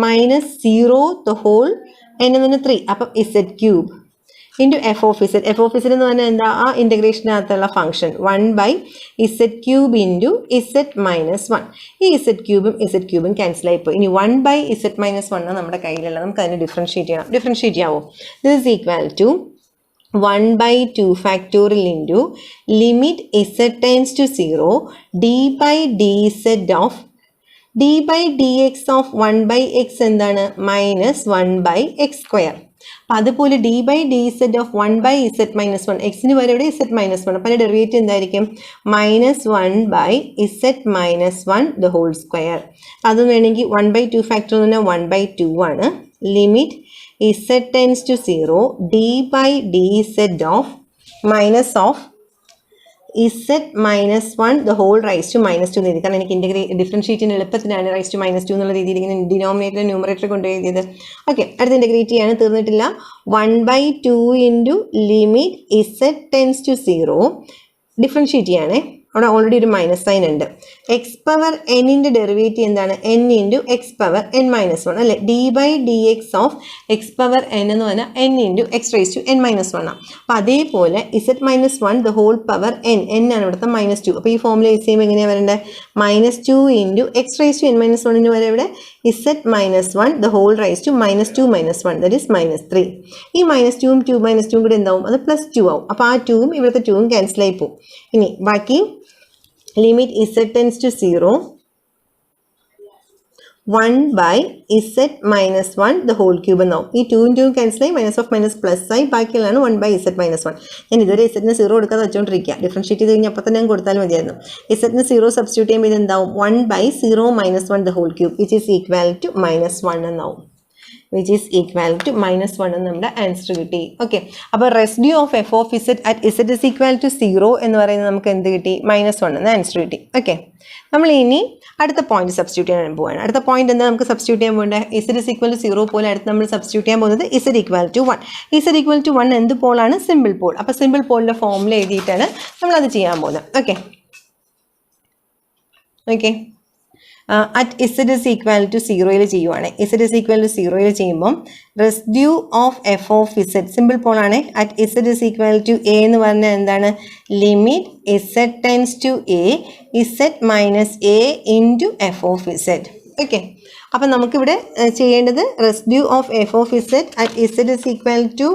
minus 0 the whole, n എന്ന് പറഞ്ഞാൽ 3, അപ്പം z cube into f of z. f of z എന്ന് പറഞ്ഞാൽ എന്താ? ആ ഇൻ്റഗ്രേഷനകത്തുള്ള function 1/z³ into z minus 1. ഈ z ക്യൂബും ക്യാൻസൽ ആയിപ്പോയി. ഇനി 1/z minus 1 നമ്മുടെ കയ്യിലുള്ള, നമുക്ക് അതിനെ ഡിഫറൻഷിയേറ്റ് ചെയ്യണം. ഡിഫറൻഷിയേറ്റ് ചെയ്യാവോ? This is equal to 1/2 factorial into limit z tends to 0 d/dz of d/dx of 1/x എന്താണ്? Minus 1/x square. അപ്പം അതുപോലെ d/dz ഓഫ് 1/z minus 1, എക്സിന് വരെ ഇവിടെ z minus 1, അപ്പം അതിൻ്റെ ഡെറിവേറ്റീവ് എന്തായിരിക്കും? Minus 1/z minus 1 the whole square. അത് വേണമെങ്കിൽ 1/2 ഫാക്ടർ എന്ന് പറഞ്ഞാൽ 1/2 ആണ്. Limit z tends to 0 d/dz of minus of z minus 1 the whole raised to minus 2 എന്ന് എഴുതി. കാരണം എനിക്ക് ഡിഫറൻഷിയേറ്റിന് എളുപ്പത്തിനാണ് റൈസ് ടു മൈനസ് 2 എന്നുള്ള രീതിയിൽ ഇങ്ങനെ ഡിനോമിനേറ്റർ ന്യൂമറേറ്റർ കൊണ്ട് എഴുതിയത്. ഓക്കെ, അടുത്ത് ഇൻ്റഗ്രേറ്റ് ചെയ്യാണ്, തീർന്നിട്ടില്ല. 1/2 into limit z tends to 0 differentiate ചെയ്യണേ. അവിടെ ഓൾറെഡി ഒരു മൈനസ് സൈൻ ഉണ്ട്. എക്സ് പവർ എന്നിൻ്റെ ഡെറിവേറ്റീവ് എന്താണ്? n into X power n minus 1 അല്ലേ? d/dx of X power n എന്ന് പറഞ്ഞാൽ n into x raise to n minus 1 ആണ്. അപ്പോൾ അതേപോലെ z minus 1 the whole power n ആണ് ഇവിടുത്തെ മൈനസ് 2. അപ്പോൾ ഈ ഫോമിൽ യൂസ് ചെയ്യുമ്പോൾ എങ്ങനെയാണ് വരേണ്ടത്? Minus 2 into x raise to n minus 1 വരെ ഇവിടെ z minus 1 the whole raise to minus 2 minus 1 that is minus 3. ഈ മൈനസ് 2ഉം 2 മൈനസ് 2ഉം കൂടെ എന്താവും? അത് പ്ലസ് 2 ആവും. അപ്പോൾ ആ 2ഉം ഇവിടുത്തെ 2ഉം ക്യാൻസൽ ആയി പോകും. ഇനി ബാക്കി limit z tends to 0 1 by z minus 1 the whole cube എന്നാവും. ഈ 2 × 2 ക്യാൻസൽ ആയി മൈനസ് ഓഫ് മൈനസ് പ്ലസ് ആയി ബാക്കിയുള്ളതാണ് 1 by z minus 1. ഞാൻ ഇതുവരെ ഇസെറ്റിന് 0 കൊടുക്കാതെ വെച്ചുകൊണ്ടിരിക്കുക. ഡിഫറൻഷ്യേറ്റ് ചെയ്ത് കഴിഞ്ഞാൽ അപ്പോൾ തന്നെ ഞാൻ കൊടുത്താൽ മതിയായിരുന്നു. ഇസെറ്റിന് 0 സബ്സ്റ്റിറ്റ്യൂട്ട് ചെയ്യുമ്പോൾ ഇത് എന്താവും 1 by 0 minus 1 the whole cube which is equal to -1 എന്നാവും. which is equal to -1 എന്ന് നമ്മുടെ ആൻസർ കിട്ടി. ഓക്കെ, അപ്പോൾ residue of F of z at z is equal to 0 എന്ന് പറയുന്നത് നമുക്ക് എന്ത് കിട്ടി? -1 എന്ന് ആൻസർ കിട്ടി. ഓക്കെ, നമ്മൾ ഇനി അടുത്ത പോയിന്റ് സബ്സ്റ്റിറ്റ്യൂട്ട് ചെയ്യാൻ പോവുകയാണ്. അടുത്ത പോയിന്റ് എന്താ നമുക്ക് സബ്സ്റ്റിറ്റ്യൂട്ട് ചെയ്യാൻ പോകേണ്ടത്? ഇസെറ്റ് ഇസ് ഈക്വൽ ടു 0 പോലെ അടുത്ത് നമ്മൾ സബ്സ്റ്റിറ്റ്യൂട്ട് ചെയ്യാൻ പോകുന്നത് z equal to 1. Z equal to 1 എന്ത് പോളാണ്? Simple pole. അപ്പോൾ സിമ്പിൾ പോളിൻ്റെ ഫോമിൽ എഴുതിയിട്ടാണ് നമ്മളത് ചെയ്യാൻ പോകുന്നത്. Okay okay at z is equal to 0 ചെയ്യുവാണ്. z is equal to 0 ചെയ്യുമ്പം residue of F of z simple Paul ആണ്. at z is equal to a എന്ന് പറഞ്ഞാൽ എന്താണ്? Limit z tends to a z minus a into f of z. Okay, അപ്പം നമുക്കിവിടെ ചെയ്യേണ്ടത് residue of F of z at z is equal to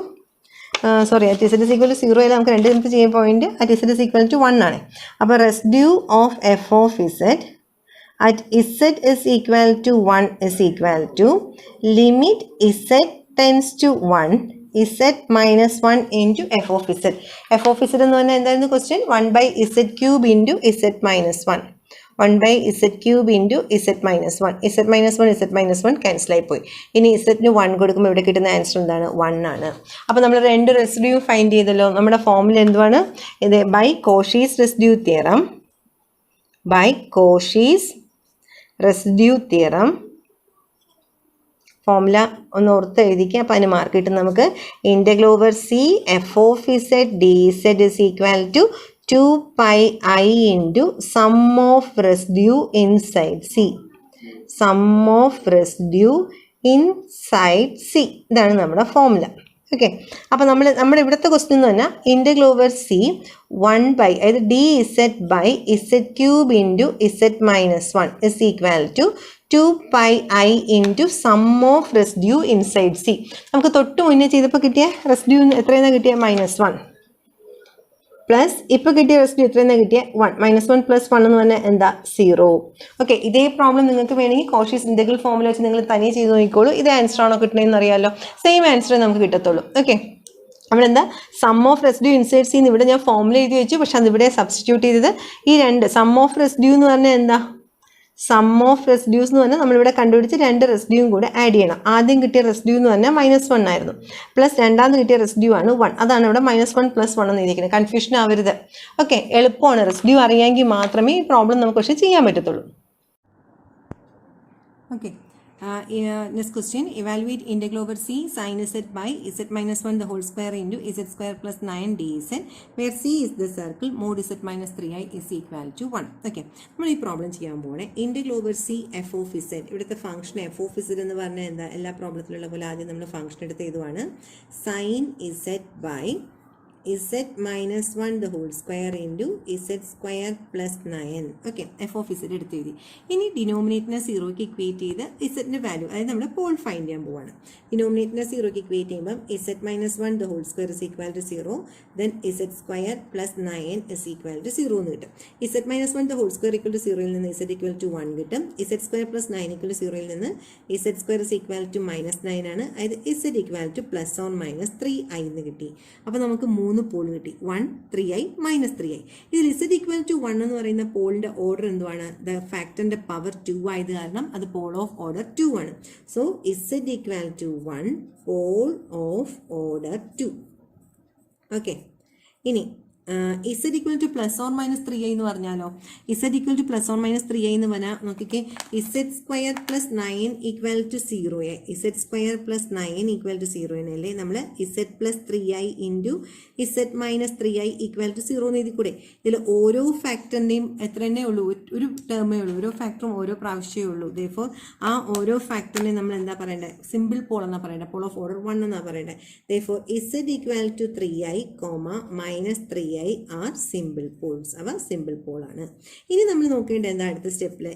at z is equal to 0 അല്ല, നമുക്ക് രണ്ട് ചെയ്യാൻ point at z is equal to 1 ആണ്. അപ്പോൾ residue of F of z at z is equal to 1 is equal to limit z tends to 1 z minus 1 into f of z. f of z എന്ന് പറഞ്ഞാൽ എന്തായിരുന്നു question? 1 by z cube into z minus 1. 1 by z cube into z minus 1. z minus 1 z minus 1 cancel ആയി പോയി. ഇനി z-ന് 1 കൊടുക്കുമ്പോൾ ഇവിടെ കിട്ടുന്ന answer എന്താണ്? 1 ആണ്. അപ്പോൾ നമ്മൾ രണ്ട് റെസിഡ്യൂ ഫൈൻഡ് ചെയ്തല്ലോ. നമ്മുടെ ഫോമിൽ എന്തുവാണ്? ഇത് by Cauchy's residue theorem, by Cauchy's residue theorem formula ഒന്ന് ഓർത്ത് എഴുതിക്കുക. അപ്പോൾ അതിന് മാർക്ക് കിട്ടും നമുക്ക്. Integral over C f of z d z is equal to 2πi into sum of residue inside C. Sum of residue inside C, ഇതാണ് നമ്മുടെ formula. Okay, അപ്പോൾ നമ്മുടെ ഇവിടുത്തെ ക്വസ്റ്റ്യൻ എന്ന് പറഞ്ഞാൽ ഇൻ്റഗ്രൽ ഓവർ സി 1 by അതായത് d z by z cube into z minus 1 is equal to 2πi into sum of residue inside C. നമുക്ക് തൊട്ട് മുന്നേ ചെയ്തപ്പോൾ കിട്ടിയ റെസിഡ്യൂ എത്രയെന്നാണ് കിട്ടിയ? -1 പ്ലസ് ഇപ്പോൾ കിട്ടിയ റെസിഡ്യൂ എത്രയെന്നാണ് കിട്ടിയ? 1. -1 + 1 എന്ന് പറഞ്ഞാൽ എന്താ? 0. ഓക്കെ, ഇതേ പ്രോബ്ലം നിങ്ങൾക്ക് വേണമെങ്കിൽ കോഷീസ് ഇൻ്റഗ്രൽ ഫോമിൽ വെച്ച് നിങ്ങൾ തനിയെ ചെയ്ത് നോക്കിക്കോളൂ. ഇതേ ആൻസർ ആണോ കിട്ടണമെന്ന് അറിയാമല്ലോ. സെയിം ആൻസർ നമുക്ക് കിട്ടത്തുള്ളൂ. ഓക്കെ, നമ്മളെന്താ sum of residue inside C ഇവിടെ ഞാൻ ഫോമിൽ എഴുതി വെച്ചു. പക്ഷെ അതിവിടെ സബ്സ്റ്റിറ്റ്യൂട്ട് ചെയ്തത് ഈ രണ്ട് സം ഓഫ് റെസിഡ്യൂ എന്ന് പറഞ്ഞാൽ എന്താ? സം ഓഫ് റെസിഡ്യൂസ് എന്ന് പറഞ്ഞാൽ നമ്മളിവിടെ കണ്ടുപിടിച്ച് രണ്ട് റെസിഡ്യൂവും കൂടെ ആഡ് ചെയ്യണം. ആദ്യം കിട്ടിയ റെസിഡ്യൂ എന്ന് പറഞ്ഞാൽ -1 ആയിരുന്നു, പ്ലസ് രണ്ടാമത് കിട്ടിയ റെസിഡ്യൂ ആണ് 1. അതാണ് ഇവിടെ -1 + 1 എന്ന് എഴുതിയിരിക്കുന്നത്. കൺഫ്യൂഷൻ ആവരുത്. ഓക്കെ, എളുപ്പമാണ്. റെസിഡ്യൂ അറിയാമെങ്കിൽ മാത്രമേ ഈ പ്രോബ്ലം നമുക്ക് പക്ഷേ ചെയ്യാൻ പറ്റത്തുള്ളൂ. Okay, next question, evaluate integral over c sin z by z minus 1 the whole square into z square plus 9 dz where c is the circle mod z minus 3i is equal to 1. Okay, നമ്മൾ ഈ problem ചെയ്യാൻ പോകണേ. integral over c f of z, ഇവിടുത്തെ function f of z എന്ന് പറഞ്ഞാൽ എന്താ? എല്ലാ പ്രോബ്ലത്തിലുള്ള പോലെ ആദ്യം നമ്മൾ ഫംഗ്ഷൻ എടുത്ത് എഴുതുവാണ്. sin z by z minus 1 the whole square into z square plus 9. Okay, F of z എടുത്ത് എഴുതി. ഇനി ഡിനോമിനേറ്ററിനെ 0ക്ക് ഇക്വേറ്റ് ചെയ്ത് z-ൻ്റെ വാല്യൂ, അതായത് നമ്മുടെ പോൾ ഫൈൻഡ് ചെയ്യാൻ പോവാണ്. ഡിനോമിനേറ്ററിനെ 0ക്ക് ഇക്വേറ്റ് ചെയ്യുമ്പം z minus 1 the whole square is equal to 0, then z square plus 9 is equal to 0 എന്ന് കിട്ടും. z minus 1 the whole square equal to 0 ൽ നിന്ന് z equal to 1 കിട്ടും. z square plus 9 equal to 0 ൽ നിന്ന് z square is equal to -9 ആണ്. അതായത് z equal to plus or minus 3i എന്ന് കിട്ടി. അപ്പോൾ നമുക്ക് 3 പോൾ കിട്ടി. 1, 3i, -3i. ഇതിൽ z equal to 1 എന്ന് പറയുന്ന പോളിൻ്റെ ഓർഡർ എന്തുവാണ്? ദ ഫാക്ടറിൻ്റെ പവർ 2 ആയത് കാരണം അത് പോൾ ഓഫ് ഓർഡർ 2 ആണ്. So z equal to 1 pole of order 2. Okay, ഇനി z equal to plus or minus 3i എന്ന് പറഞ്ഞാലോ? z equal to plus or minus 3i എന്ന് പറഞ്ഞാൽ നോക്കിക്കേ, z square plus 9 equal to 0. z square plus 9 equal to 0 എന്നല്ലേ നമ്മൾ z plus 3i into z minus 3i equal to 0 എന്ന് എഴുതി കൂടെ? ഇതിൽ ഓരോ ഫാക്ടറിൻ്റെയും എത്ര തന്നെ ഉള്ളൂ? ഒരു ടേമേ ഉള്ളൂ. ഓരോ ഫാക്ടറും ഓരോ പ്രാവശ്യമേ ഉള്ളൂ. ദെയർഫോർ ആ ഓരോ ഫാക്ടറിനെ നമ്മൾ എന്താ പറയേണ്ടത്? സിമ്പിൾ പോൾ എന്നാണ് പറയേണ്ടത്. പോൾ ഓഫ് ഓർഡർ 1 എന്നാണ് പറയേണ്ടത്. Therefore z equal to 3i, -3i 3i are simple poles. അവ സിമ്പിൾ പോളാണ്. ഇനി നമ്മൾ നോക്കേണ്ടത് എന്താ അടുത്ത സ്റ്റെപ്പിൽ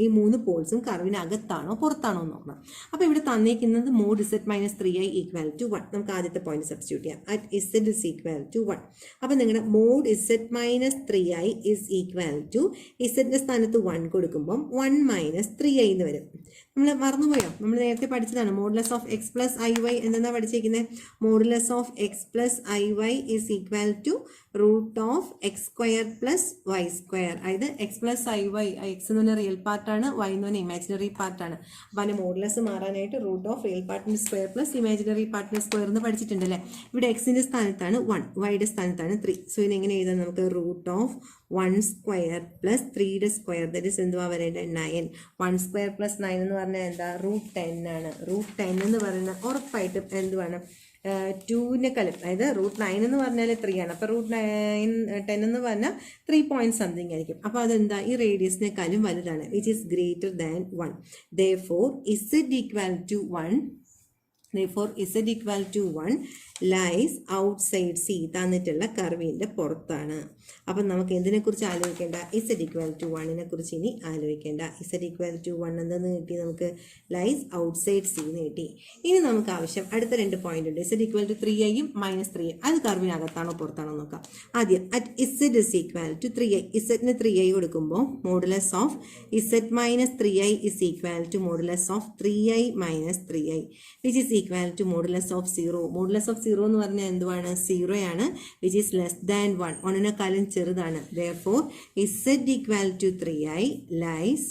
ഈ മൂന്ന് പോൾസും കർവിനകത്താണോ പുറത്താണോ എന്ന് നോക്കണം. അപ്പോൾ ഇവിടെ തന്നേക്കുന്നത് mod z minus 3i equal to 1. നമുക്ക് ആദ്യത്തെ പോയിന്റ് സബ്സ്റ്റിറ്റ്യൂട്ട് ചെയ്യാം. At z is equal to 1. അപ്പോൾ നിങ്ങളുടെ mod z minus 3i is equal to ഇസെറ്റിൻ്റെ സ്ഥാനത്ത് 1 കൊടുക്കുമ്പം 1 മൈനസ് 3i എന്ന് വരും. നമ്മൾ മറന്നുപോയോ? നമ്മൾ നേരത്തെ പഠിച്ചതാണ് modulus of x plus i y എന്താ പഠിച്ചിരിക്കുന്നത്? Modulus of x plus i y is equal to root of x square plus y square. അതായത് x plus i y, x എന്ന് പറഞ്ഞാൽ റിയൽ പാർട്ടാണ്, വൈ എന്ന് പറഞ്ഞാൽ ഇമാജിനറി പാർട്ടാണ്. അപ്പോൾ അതിൻ്റെ മോഡുലസ് മാറാനായിട്ട് റൂട്ട് ഓഫ് റിയൽ പാർട്ടിൻ്റെ സ്ക്വയർ പ്ലസ് ഇമാജിനറി പാർട്ടിൻ്റെ സ്ക്വയർ എന്ന് പഠിച്ചിട്ടുണ്ടല്ലേ. ഇവിടെ എക്സിൻ്റെ സ്ഥാനത്താണ് 1, വൈയുടെ സ്ഥാനത്താണ് 3. സോ ഇതിനെങ്ങനെ എഴുതാം? നമുക്ക് റൂട്ട് ഓഫ് 1 സ്ക്വയർ പ്ലസ് 3യുടെ സ്ക്വയർ, ദറ്റ് ഇസ് എന്തുവാ വരേണ്ടത്? 9. 1 സ്ക്വയർ പ്ലസ് 9 എന്ന് പറഞ്ഞാൽ എന്താ? റൂട്ട് 10 ആണ്. റൂട്ട് 10 എന്ന് പറയുന്നത് ഉറപ്പായിട്ടും എന്തുവാണ്? 2-നെക്കാളും, അതായത് റൂട്ട് 9 എന്ന് പറഞ്ഞാൽ 3 ആണ്. അപ്പോൾ റൂട്ട് 10 എന്ന് പറഞ്ഞാൽ 3 പോയിന്റ് സംതിങ് ആയിരിക്കും. അപ്പോൾ അതെന്താ? ഈ റേഡിയസിനേക്കാളും വലുതാണ്, which is greater than 1. Therefore z equal to 1 lies outside C തന്നിട്ടുള്ള കർവിൻ്റെ പുറത്താണ്. അപ്പം നമുക്ക് എന്തിനെക്കുറിച്ച് ആലോചിക്കേണ്ട? z equal to 1 കുറിച്ച് ഇനി ആലോചിക്കേണ്ട. z equal to 1 എന്തെന്ന് കിട്ടി? നമുക്ക് ലൈസ് ഔട്ട്സൈഡ് സി എന്ന് കിട്ടി. ഇനി നമുക്ക് ആവശ്യം അടുത്ത 2 പോയിന്റ് ഉണ്ട്. z equal to 3iയും മൈനസ് 3i. അത് കർവിനകത്താണോ പുറത്താണോ നോക്കാം. ആദ്യം at z is equal to 3i. ഇസെറ്റിന് 3i കൊടുക്കുമ്പോൾ modulus of z minus 3i is equal to modulus of 3i minus 3i which is equal to modulus of 0. Modulus of 0 എന്ന് പറഞ്ഞാൽ എന്തുവാണ്? 0 ആണ്, which is less than 1. 1-നെക്കാളും ചെറുതാണ്. Therefore z equal to 3i lies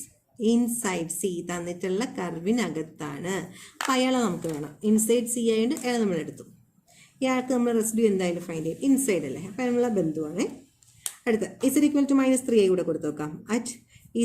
inside C തന്നിട്ടുള്ള കർവിനകത്താണ്. അപ്പോൾ അയാളെ നമുക്ക് വേണം. ഇൻസൈഡ് സി ആയതുകൊണ്ട് അയാളെ നമ്മൾ എടുത്തു. ഇയാൾക്ക് നമ്മൾ റെസിഡ്യൂ എന്തായാലും ഫൈൻഡ് ചെയ്യും. ഇൻസൈഡ് അല്ലേ, അപ്പോൾ നമ്മളെ ബന്ധുവാണ്. അടുത്ത z equal to minus 3i കൂടെ കൊടുത്തു നോക്കാം. At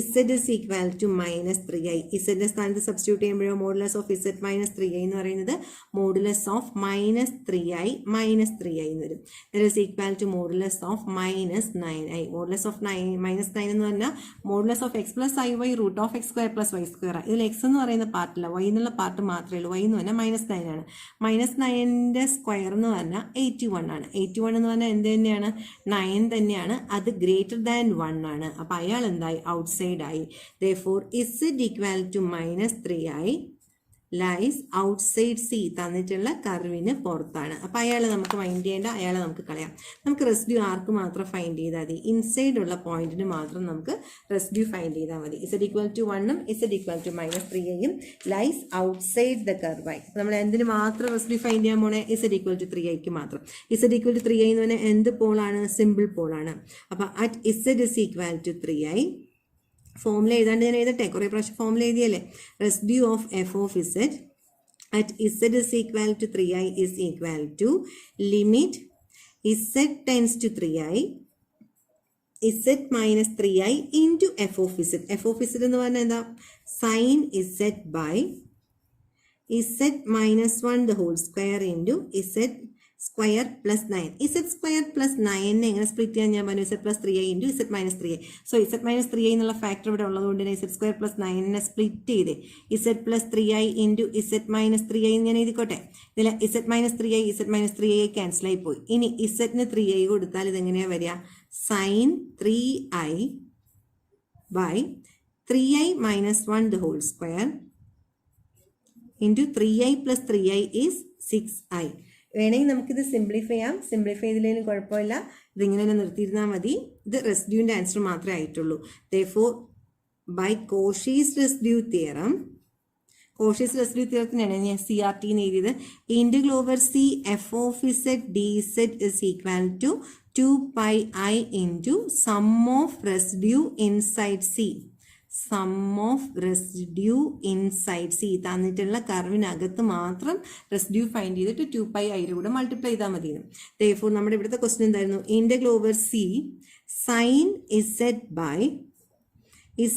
z is equal to minus 3i. z സ്ഥാനത്ത് സബ്സ്റ്റിറ്റ്യൂട്ട് ചെയ്യുമ്പോഴോ modulus of z minus 3i എന്ന് പറയുന്നത് modulus of minus 3i minus 3i എന്ന് വരും. That is equal to modulus of minus 9i. Modulus of minus 9 എന്ന് പറഞ്ഞാൽ modulus of x plus i y root of x square plus y square. ഇതിൽ x എന്ന് പറയുന്ന പാർട്ടില്ല, Y എന്നുള്ള part മാത്രമേ ഉള്ളൂ. വൈ എന്ന് പറഞ്ഞാൽ മൈനസ് 9 ആണ്. മൈനസ് 9ൻ്റെ സ്ക്വയർ എന്ന് പറഞ്ഞാൽ 81 ആണ്. 81 എന്ന് പറഞ്ഞാൽ എന്ത് തന്നെയാണ്? 9 തന്നെയാണ്. അത് ഗ്രേറ്റർ ദാൻ 1 ആണ്. അപ്പോൾ അയാൾ എന്തായി? ഔട്ട്സൈഡ് ആയി. Therefore z equal to minus 3i lies outside C തന്നിട്ടുള്ള കർവിന് പുറത്താണ്. അപ്പോൾ അയാളെ നമുക്ക് ഫൈൻഡ് ചെയ്യേണ്ട, അയാളെ നമുക്ക് കളയാം. നമുക്ക് റെസിഡ്യൂ ആർക്ക് മാത്രം ഫൈൻഡ് ചെയ്താൽ മതി? ഇൻസൈഡ് ഉള്ള പോയിന്റിന് മാത്രം നമുക്ക് റെസിഡ്യൂ ഫൈൻഡ് ചെയ്താൽ മതി. z equal to 1ഉം z equal to minus 3iയും ലൈസ് ഔട്ട്സൈഡ് ദ കർവായി. നമ്മൾ എന്തിന് മാത്രം റെസിഡ്യൂ ഫൈൻഡ് ചെയ്യാൻ പോണേ? z equal to 3iക്ക് മാത്രം. z equal to 3i എന്ന് പറഞ്ഞാൽ എന്ത് പോളാണ്? സിമ്പിൾ പോളാണ്. അപ്പോൾ at z is equal to 3i formula എഴുതാണ്ട് ഞാൻ എഴുതട്ടെ, കുറേ പ്രാവശ്യം ഫോമുല എഴുതിയല്ലേ. Residue of F of z at z is equal to 3i is equal to limit z tends to 3i z minus 3i into f of z. f of z എന്ന് പറഞ്ഞാൽ എന്താ? sin z by z minus 1 the whole square into z square plus 9. z square plus 9 എങ്ങനെ split ചെയ്യാൻ ഞാൻ പറഞ്ഞു? z plus 3i into z minus 3i. So z minus 3i എന്നുള്ള factor ഇവിടെ ഉള്ളതുകൊണ്ട് തന്നെ z സ്ക്വയർ പ്ലസ് 9നെ split ചെയ്ത് z plus 3i into z minus 3i ഞാൻ എഴുതിക്കോട്ടെ. ഇതിൽ z minus 3i z minus 3i cancel ആയി പോയി. ഇനി z-ന് 3i കൊടുത്താൽ ഇതെങ്ങനെയാണ് വരിക? Sine 3i by 3i minus 1 the whole square into 3i plus 3i is 6i. വേണമെങ്കിൽ നമുക്കിത് സിംപ്ലിഫൈ ചെയ്യാം. സിംപ്ലിഫൈ ചെയ്തില്ലെങ്കിലും കുഴപ്പമില്ല, ഇതിങ്ങനെ തന്നെ നിർത്തിയിരുന്നാൽ മതി. ഇത് റെസിഡ്യൂവിൻ്റെ ആൻസർ മാത്രമേ ആയിട്ടുള്ളൂ. Therefore by Cauchy's residue theorem, Cauchy's residue theoremത്തിനാണ് ഞാൻ CRT എന്ന് എഴുതിയത്. Integral over C f of z dz is equal to 2 pi I into sum of residue inside C. Sum of residue inside C തന്നിട്ടുള്ള കർവിനകത്ത് മാത്രം residue find ചെയ്തിട്ട് 2πi കൂടെ multiply ചെയ്താൽ മതി. Therefore നമ്മുടെ ഇവിടുത്തെ ക്വസ്റ്റ്യൻ എന്തായിരുന്നു? Integral over C sine z by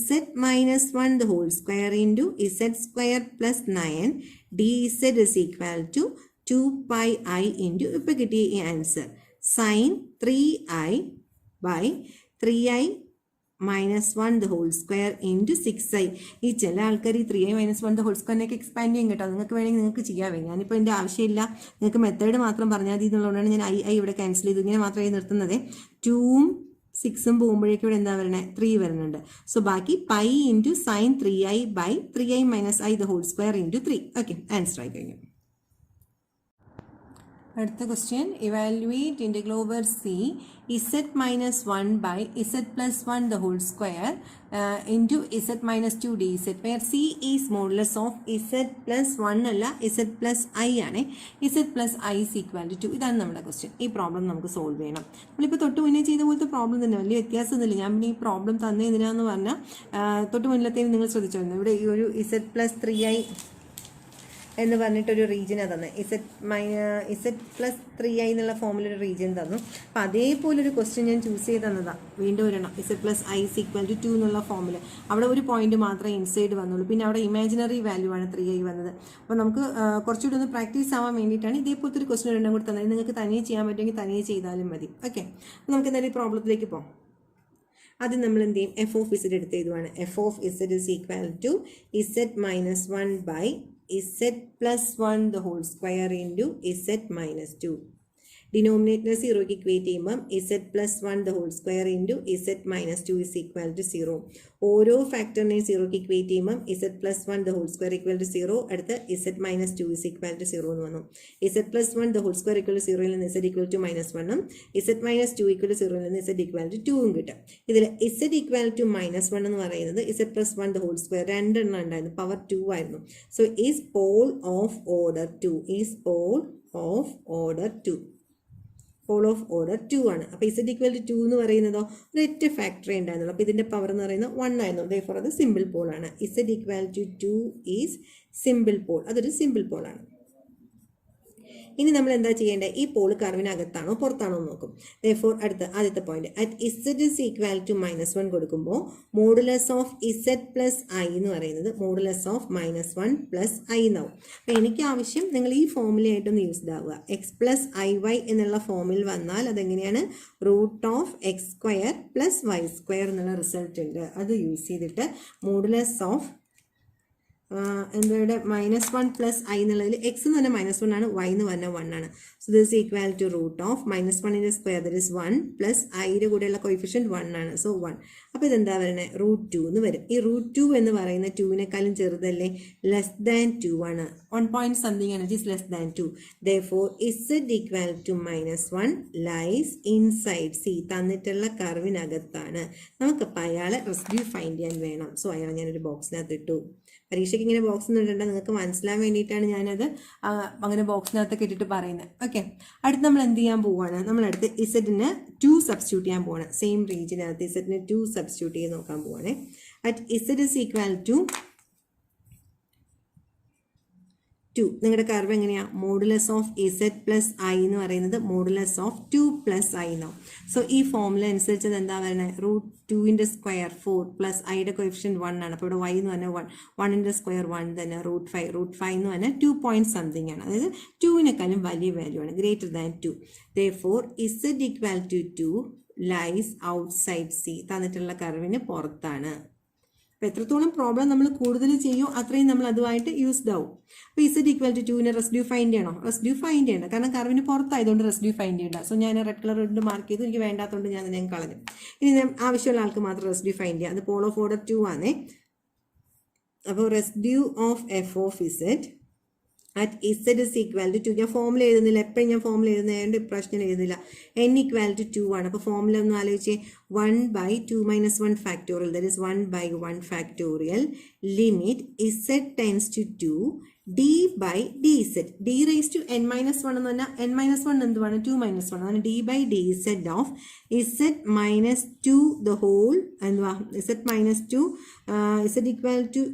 z minus 1 the whole square into z square plus 9 dz is equal to 2πi into ഇപ്പോൾ കിട്ടിയ ഈ answer sine 3i by 3i -1 the whole square into 6i. ഈ ചില ആൾക്കാർ ഈ 3i - 1 the whole square expand ചെയ്യും കേട്ടോ. നിങ്ങൾക്ക് വേണമെങ്കിൽ നിങ്ങൾക്ക് ചെയ്യാവേ. ഞാനിപ്പോൾ എൻ്റെ ആവശ്യമില്ല, നിങ്ങൾക്ക് മെത്തേഡ് മാത്രം പറഞ്ഞാൽ മതി എന്നുള്ളതുകൊണ്ടാണ് ഞാൻ ഐ ഇവിടെ ക്യാൻസൽ ചെയ്തു. ഇങ്ങനെ മാത്രമേ നിർത്തുന്നത്. 2ഉം 6ഉം പോകുമ്പോഴേക്കും ഇവിടെ എന്താ വരണേ? 3 വരുന്നുണ്ട്. സോ ബാക്കി pi into sine 3i by 3i - i the whole square into 3. ഓക്കെ, ആൻസർ ആയി കഴിഞ്ഞു. അടുത്ത question, evaluate integral over C z minus 1 by z plus 1 the whole square into z minus 2 dz, where c is modulus of z plus 1 അല്ല z plus i ആണ്. z plus i is equal to 2. ഇതാണ് നമ്മുടെ question. ഈ problem നമുക്ക് solve ചെയ്യണം. നമ്മളിപ്പോൾ തൊട്ട് മുന്നേ ചെയ്ത പോലത്തെ പ്രോബ്ലം തന്നെ, വലിയ വ്യത്യാസമൊന്നുമില്ല. ഞാൻ പിന്നെ ഈ പ്രോബ്ലം തന്നെ എന്തിനാന്ന് പറഞ്ഞാൽ തൊട്ട് മുന്നിലത്തേന് നിങ്ങൾ ശ്രദ്ധിച്ചിരുന്നു. ഇവിടെ ഈ ഒരു z plus 3i എന്ന് പറഞ്ഞിട്ടൊരു റീജിയനാണ് തന്നെ, z plus 3i എന്നുള്ള ഫോമിലൊരു റീജിയൻ തന്നു. അപ്പോൾ അതേപോലൊരു ക്വസ്റ്റ്യൻ ഞാൻ ചൂസ് ചെയ്ത് തന്നതാണ്. വീണ്ടും ഒരെണ്ണം z plus i is equal to 2 എന്നുള്ള ഫോമിൽ. അവിടെ ഒരു പോയിന്റ് മാത്രമേ ഇൻസൈഡ് വന്നുള്ളൂ. പിന്നെ അവിടെ ഇമാജിനറി വാല്യൂ ആണ് 3i വന്നത്. അപ്പോൾ നമുക്ക് കുറച്ചുകൂടി ഒന്ന് പ്രാക്ടീസ് ആവാൻ വേണ്ടിയിട്ടാണ് ഇതേപോലത്തെ ഒരു ക്വസ്റ്റ്യൻ ഒരെണ്ണം കൂടി തന്നത്. നിങ്ങൾക്ക് തനിയെ ചെയ്യാൻ പറ്റുമെങ്കിൽ തനിയെ ചെയ്താലും മതി. ഓക്കെ, അപ്പോൾ നമുക്ക് എന്തായാലും ഈ പ്രോബ്ലത്തിലേക്ക് പോകാം. ആദ്യം നമ്മൾ എന്ത് ചെയ്യും? എഫ് ഓഫ് ഇസഡ് എടുത്ത് എഴുതുവാണ്. F of Z is equal to z minus 1 by z plus 1 the whole square into z minus 2. Denominator 0 ക്ക് ഇക്വേറ്റ് ചെയ്യുമ്പം z plus 1 the whole square into z minus 2 is equal to 0. ഓരോ ഫാക്ടറിനെ 0 ക്ക് equate ചെയ്യുമ്പം z plus 1 the whole square equal to 0, അടുത്ത് z minus 2 is equal to 0 എന്ന് വന്നു. z plus 1 the whole square equal to 0 ൽ നിന്ന് z equal to -1 ഉം z minus 2 equal to 0 ൽ നിന്ന് z equal to 2 ഉം കിട്ടും. ഇതിൽ z equal to -1 എന്ന് പറയുന്നത് z plus 1 the whole square രണ്ടെണ്ണം ഉണ്ടായിരുന്നു, പവർ 2 ആയിരുന്നു. So is pole of order 2, is pole of order 2, pole of order 2 ആണ്. അപ്പോൾ z equal to 2 എന്ന് പറയുന്നതോ ഒരൊറ്റ ഫാക്ടറി ഉണ്ടായിരുന്നുള്ളൂ. അപ്പോൾ ഇതിൻ്റെ പവർ എന്ന് പറയുന്നത് 1 ആയിരുന്നു. therefore അത് സിമ്പിൾ പോൾ ആണ്. z equal to 2 is simple Paul, അതൊരു സിമ്പിൾ പോൾ ആണ്. ഇനി നമ്മൾ എന്താ ചെയ്യേണ്ടത്? ഈ പോൾ കർവിനകത്താണോ പുറത്താണോ എന്ന് നോക്കും. therefore അടുത്ത ആദ്യത്തെ point at z is equal to -1 കൊടുക്കുമ്പോൾ modulus of z plus i എന്ന് പറയുന്നത് മോഡുലസ് ഓഫ് -1 plus i എന്നാവും. അപ്പോൾ എനിക്ക് ആവശ്യം നിങ്ങൾ ഈ ഫോമിലായിട്ടൊന്ന് യൂസ്ഡ് ആവുക. x plus iy എന്നുള്ള ഫോമിൽ വന്നാൽ അതെങ്ങനെയാണ്? Root of x square plus y square എന്നുള്ള റിസൾട്ട് ഉണ്ട്. അത് യൂസ് ചെയ്തിട്ട് മോഡുലസ് ഓഫ് എന്താ -1 പ്ലസ് i എന്നുള്ളതിൽ x എന്ന് പറഞ്ഞാൽ -1 ആണ്, y എന്ന് പറഞ്ഞാൽ 1 ആണ്. So this equal to root of -1 square that is 1 plus ഐയുടെ കൂടെയുള്ള കോയിഫിഷ്യൻറ്റ് 1 ആണ്. സോ 1. അപ്പോൾ ഇതെന്താ പറയുന്നത്? റൂട്ട് 2 എന്ന് വരും. ഈ റൂട്ട് 2 എന്ന് പറയുന്ന 2വിനേക്കാളും ചെറുതല്ലേ? ലെസ് ദാൻ 2 ആണ്. 1 point something ആണ്, it is less than 2. therefore z equal to -1 lies inside C, തന്നിട്ടുള്ള കർവിനകത്താണ്. നമുക്കപ്പോൾ അയാളെ റെസിഡ്യൂ ഫൈൻഡ് ചെയ്യാൻ വേണം. സോ അയാളെ ഞാനൊരു ബോക്സിനകത്ത് ഇട്ടു. പരീക്ഷയ്ക്ക് ഇങ്ങനെ ബോക്സ് ഇടേണ്ട, നിങ്ങൾക്ക് മനസ്സിലാൻ വേണ്ടിയിട്ടാണ് ഞാനത് അങ്ങനെ ബോക്സിനകത്തൊക്കെ ഇട്ടിട്ട് പറയുന്നത്. ഓക്കെ, അടുത്ത് നമ്മൾ എന്ത് ചെയ്യാൻ പോവുകയാണ്? നമ്മളടുത്ത് ഇസഡിന് 2 സബ്സ്റ്റിറ്റ്യൂട്ട് ചെയ്യാൻ പോവാണ്. സെയിം റേഞ്ചിനകത്ത് ഇസഡിന് 2 സബ്സ്റ്റിറ്റ്യൂട്ട് ചെയ്ത് നോക്കാൻ പോവാണ്. At z is equal to 2. നിങ്ങളുടെ കർവ് എങ്ങനെയാണ്? Modulus of z plus i എന്ന് പറയുന്നത് മോഡുലസ് ഓഫ് 2 പ്ലസ് i എന്നാവും. സോ ഈ ഫോമുല അനുസരിച്ച് അത് എന്താ പറയുന്നത്? റൂട്ട് 2ൻ്റെ സ്ക്വയർ 4 പ്ലസ് ഐയുടെ കോയിഫിഷ്യൻറ്റ് 1 ആണ്. അപ്പോൾ ഇവിടെ y എന്ന് പറഞ്ഞാൽ 1ൻ്റെ സ്ക്വയർ 1 തന്നെ, റൂട്ട് 5 എന്ന് പറഞ്ഞാൽ 2 point something ആണ്. അതായത് 2വിനേക്കാളും വലിയ വാല്യൂ ആണ്, greater than 2. therefore z equal to 2 lies outside C, തന്നിട്ടുള്ള കർവിന് പുറത്താണ്. അപ്പോൾ എത്രത്തോളം പ്രോബ്ലം നമ്മൾ കൂടുതൽ ചെയ്യും അത്രയും നമ്മൾ അതുമായിട്ട് യൂസ്ഡ് ആവും. അപ്പോൾ z equal to 2നെ റെസിഡ്യൂ ഫൈൻഡ് ചെയ്യണോ? റെസിഡ്യൂ ഫൈൻഡ് ചെയ്യണ്ട, കാരണം കർവിന് പുറത്തായതുകൊണ്ട് റെസിഡ്യൂ ഫൈൻഡ് ചെയ്യണ്ട. സോ ഞാൻ റെഡ് കളർ കൊണ്ട് മാർക്ക് ചെയ്തു, എനിക്ക് വേണ്ടാത്തതുകൊണ്ട് ഞാൻ അതിനെ കളഞ്ഞു. ഇനി ആവശ്യമുള്ള ആൾക്ക് മാത്രം റെസിഡ്യൂ ഫൈൻഡ് ചെയ്യാം. അത് പോൾ ഓഫ് ഓർഡർ 2 ആണേ. അപ്പോൾ residue of F of z at z is equal to 2. ഞാൻ ഫോമുല എഴുതുന്നില്ല, എപ്പോഴും ഞാൻ ഫോമുല എഴുതുന്നതുകൊണ്ട് പ്രശ്നം എഴുതുന്നില്ല. n equal to 2 ആണ്. അപ്പോൾ ഫോമുല ഒന്ന് ആലോചിച്ച് 1 by 2 minus 1 factorial, that is 1 by 1 factorial, limit z tends to 2 d by dz, d raised to n minus 1 എന്ന് പറഞ്ഞാൽ n minus 1 എന്തുവാണ്? 2 minus 1 ആണ്. d by dz of z minus 2 the whole എന്തുവാ? z minus 2 z equal to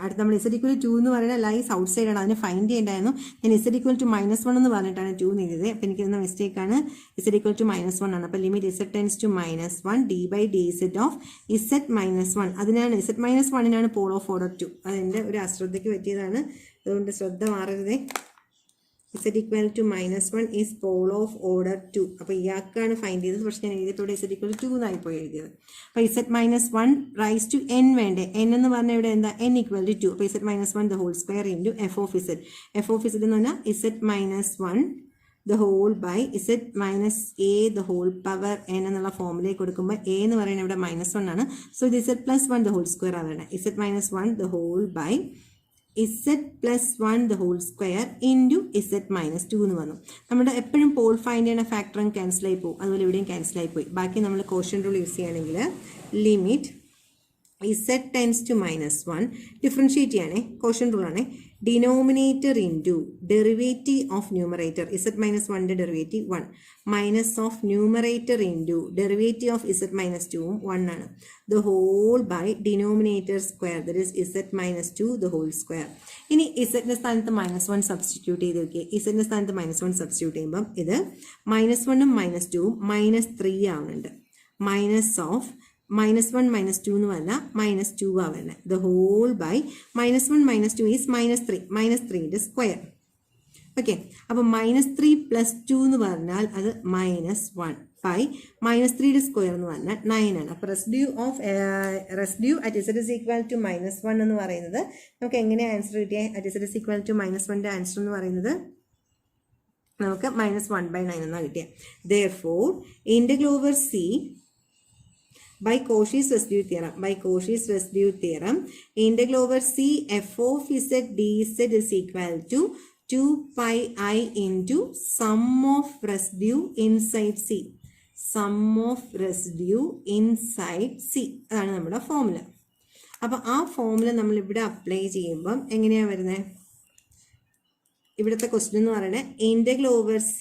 അടുത്ത നമ്മൾ z equal to 2 എന്ന് പറയുന്നത് lies out side ആണ്. അതിനെ ഫൈൻഡ് ചെയ്യേണ്ടായിരുന്നു. ഞാൻ z equal to -1 എന്ന് പറഞ്ഞിട്ടാണ് 2 എന്ന് എഴുതിയത്. അപ്പോൾ എനിക്ക് തന്ന മിസ്റ്റേക്കാണ്. z equal to -1 ആണ്. അപ്പോൾ limit z tends to -1 d by dz of z minus 1. അതിനാണ് z minus 1നാണ് പോൾ ഓഫ് ഓർഡർ 2. അതെൻ്റെ ഒരു അശ്രദ്ധയ്ക്ക് പറ്റിയതാണ്, അതുകൊണ്ട് ശ്രദ്ധ മാറരുതേ. z equal to -1 is pole of order 2. അപ്പോൾ ഇയാൾക്കാണ് ഫൈൻഡ് ചെയ്തത്. പക്ഷെ ഞാൻ എഴുതിയപ്പോൾ z equal to 2 എന്നായി പോയി എഴുതിയത്. അപ്പോൾ z-1 റൈസ് ടു n വേണ്ടേ. n എന്ന് പറഞ്ഞാൽ ഇവിടെ എന്താ, n equal to 2. അപ്പോൾ z-1 the whole square into f of z. f of z എന്ന് പറഞ്ഞാൽ z-1 the whole by z minus a the whole power n എന്നുള്ള ഫോമിലേക്ക് കൊടുക്കുമ്പോൾ a എന്ന് പറയുന്നത് ഇവിടെ -1 ആണ്. സോ ഇത് z+1 the whole square ആണ്. z-1 the whole by z+1 the whole square into z-2 എന്ന് വന്നു. നമ്മുടെ എപ്പോഴും പോൾ ഫൈൻഡ് ചെയ്യുന്ന ഫാക്ടറും ക്യാൻസൽ ആയി പോകും. അതുപോലെ ഇവിടെയും ക്യാൻസൽ ആയി പോയി. ബാക്കി നമ്മൾ കോഷ്യന്റ് റൂൾ യൂസ് ചെയ്യുകയാണെങ്കിൽ limit z tends to -1 differentiate ചെയ്യണേ, കോഷ്യന്റ് റൂൾ ആണ്. Denominator into derivative of numerator z-1ന്റെ derivative 1 minus of numerator into derivative of z-2 1 ആണ്. The whole by denominator square that is z-2 the whole square. ഇനി ഇസെറ്റിന്റെ സ്ഥാനത്ത് -1 substitute ചെയ്ത് നോക്കിയേ. ഇസെറ്റിന്റെ സ്ഥാനത്ത് -1 സബ്സ്റ്റിറ്റ്യൂട്ട് ചെയ്യുമ്പം ഇത് -1ഉം -2ഉം -3 ആവുന്നുണ്ട്. മൈനസ് ഓഫ് -1 -2 എന്ന് പറഞ്ഞാൽ -2 ആവുന്നത്. ദ ഹോൾ ബൈ -1 -2 ഈസ് -3 -3ന്റെ സ്ക്വയർ. ഓക്കെ, അപ്പോൾ -3 + 2 എന്ന് പറഞ്ഞാൽ അത് -1 ബൈ -3യുടെ സ്ക്വയർ എന്ന് പറഞ്ഞാൽ 9 ആണ്. അപ്പോൾ residue at z is equal to -1 എന്ന് പറയുന്നത് നമുക്ക് എങ്ങനെയാണ് ആൻസർ കിട്ടിയത്? At z is equal to -1ന്റെ ആൻസർ എന്ന് പറയുന്നത് നമുക്ക് -1/9 എന്നാണ് കിട്ടിയത്. therefore integral over c by Cauchy's residue theorem, integral over c f of z dz is equal to 2 pi I into sum of residue inside c. Sum of residue inside c അതാണ് നമ്മുടെ formula. അപ്പോൾ ആ formula നമ്മൾ ഇവിടെ apply ചെയ്യുമ്പം എങ്ങനെയാണ് വരുന്നത്? ഇവിടുത്തെ ക്വസ്റ്റ്യൻ എന്ന് പറയുന്നത് integral over c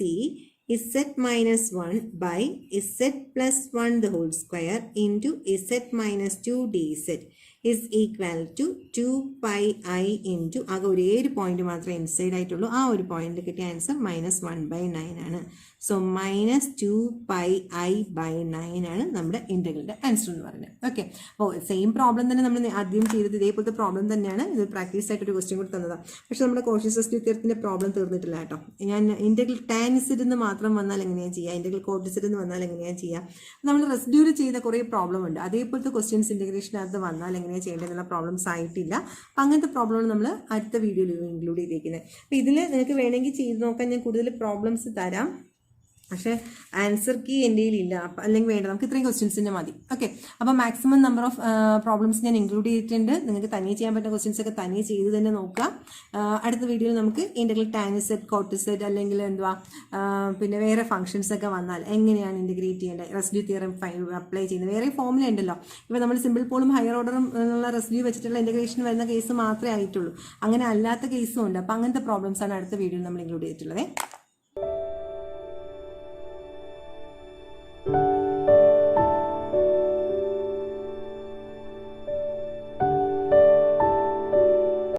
z-1 by z+1 the whole square into z-2 dz is equal to 2 pi I into ആകെ ഒരേ ഒരു പോയിന്റ് മാത്രമേ ഇൻസൈഡ് ആയിട്ടുള്ളൂ. ആ ഒരു പോയിന്റ് കിട്ടിയ ആൻസർ -1/9 ആണ്. സോ -2 pi I/9 ആണ് നമ്മുടെ ഇന്റഗ്രലിന്റെ ആൻസർ എന്ന് പറയുന്നത്. ഓക്കെ, അപ്പോൾ സെയിം പ്രോബ്ലം തന്നെ നമ്മൾ ആദ്യം ചെയ്തത് ഇതേപോലത്തെ പ്രോബ്ലം തന്നെയാണ്. ഇത് പ്രാക്ടീസ് ആയിട്ടൊരു ക്വസ്റ്റ്യൻ കൂടി തന്നതാണ്. പക്ഷെ നമ്മുടെ കോഷ്യസ് റെസിഡ്യൂ തിയറത്തിന്റെ പ്രോബ്ലം തീർന്നിട്ടില്ല കേട്ടോ. ഞാൻ ഇന്റഗ്രൽ ടാൻ z എന്ന് മാത്രം വന്നാൽ എങ്ങനെയാണ് ചെയ്യുക, ഇന്റഗ്രൽ കോട്ട് z എന്ന് വന്നാൽ എങ്ങനെയാണ് ചെയ്യുക, നമ്മൾ റെസിഡ്യൂവിൽ ചെയ്ത കുറേ പ്രോബ്ലം ഉണ്ട്. അതേപോലത്തെ ക്വസ്റ്റ്യൻസ് ഇന്റഗ്രേഷനകത്ത് വന്നാൽ എങ്ങനെയാണ് ചെയ്യേണ്ടതെന്നുള്ള പ്രോബ്ലംസ് ആയിട്ടില്ല. അപ്പം അങ്ങനത്തെ പ്രോബ്ലമാണ് നമ്മൾ അടുത്ത വീഡിയോയിൽ ഇൻക്ലൂഡ് ചെയ്തിരിക്കുന്നത്. അപ്പോൾ ഇതിൽ നിങ്ങൾക്ക് വേണമെങ്കിൽ ചെയ്ത് നോക്കാൻ ഞാൻ കൂടുതൽ പ്രോബ്ലംസ് തരാം. പക്ഷേ ആൻസർ കീ എൻ്റെ കയ്യിലില്ല, അല്ലെങ്കിൽ വേണ്ട, നമുക്ക് ഇത്രയും ക്വസ്റ്റ്യൻസ് തന്നെ മതി. ഓക്കെ, അപ്പോൾ മാക്സിമം നമ്പർ ഓഫ് പ്രോബ്ലംസ് ഞാൻ ഇൻക്ലൂഡ് ചെയ്തിട്ടുണ്ട്. നിങ്ങൾക്ക് തനിയെ ചെയ്യാൻ പറ്റുന്ന ക്വസ്റ്റ്യൻസ് ഒക്കെ തനിയെ ചെയ്ത് തന്നെ നോക്കുക. അടുത്ത വീഡിയോയിൽ നമുക്ക് integral tan z cot z അല്ലെങ്കിൽ എന്തുവാ പിന്നെ വേറെ ഫംഗ്ഷൻസ് ഒക്കെ വന്നാൽ എങ്ങനെയാണ് ഇൻറ്റഗ്രേറ്റ് ചെയ്യേണ്ടത്, റെസിഡ്യൂ തിയറം അപ്ലൈ ചെയ്യുന്നത്. വേറെ ഫോമുല ഉണ്ടല്ലോ. ഇപ്പോൾ നമ്മൾ സിമ്പിൾ പോളും ഹയർ ഓർഡറും ഉള്ള റെസിഡ്യൂ വെച്ചിട്ടുള്ള ഇൻറ്റഗ്രേഷൻ വരുന്ന കേസ് മാത്രമേ ആയിട്ടുള്ളൂ. അങ്ങനെ അല്ലാത്ത കേസും ഉണ്ട്. അപ്പോൾ അങ്ങനത്തെ പ്രോബ്ലംസ് ആണ് അടുത്ത വീഡിയോയിൽ നമ്മൾ ഇൻക്ലൂഡ് ചെയ്തിട്ടുള്ളത്.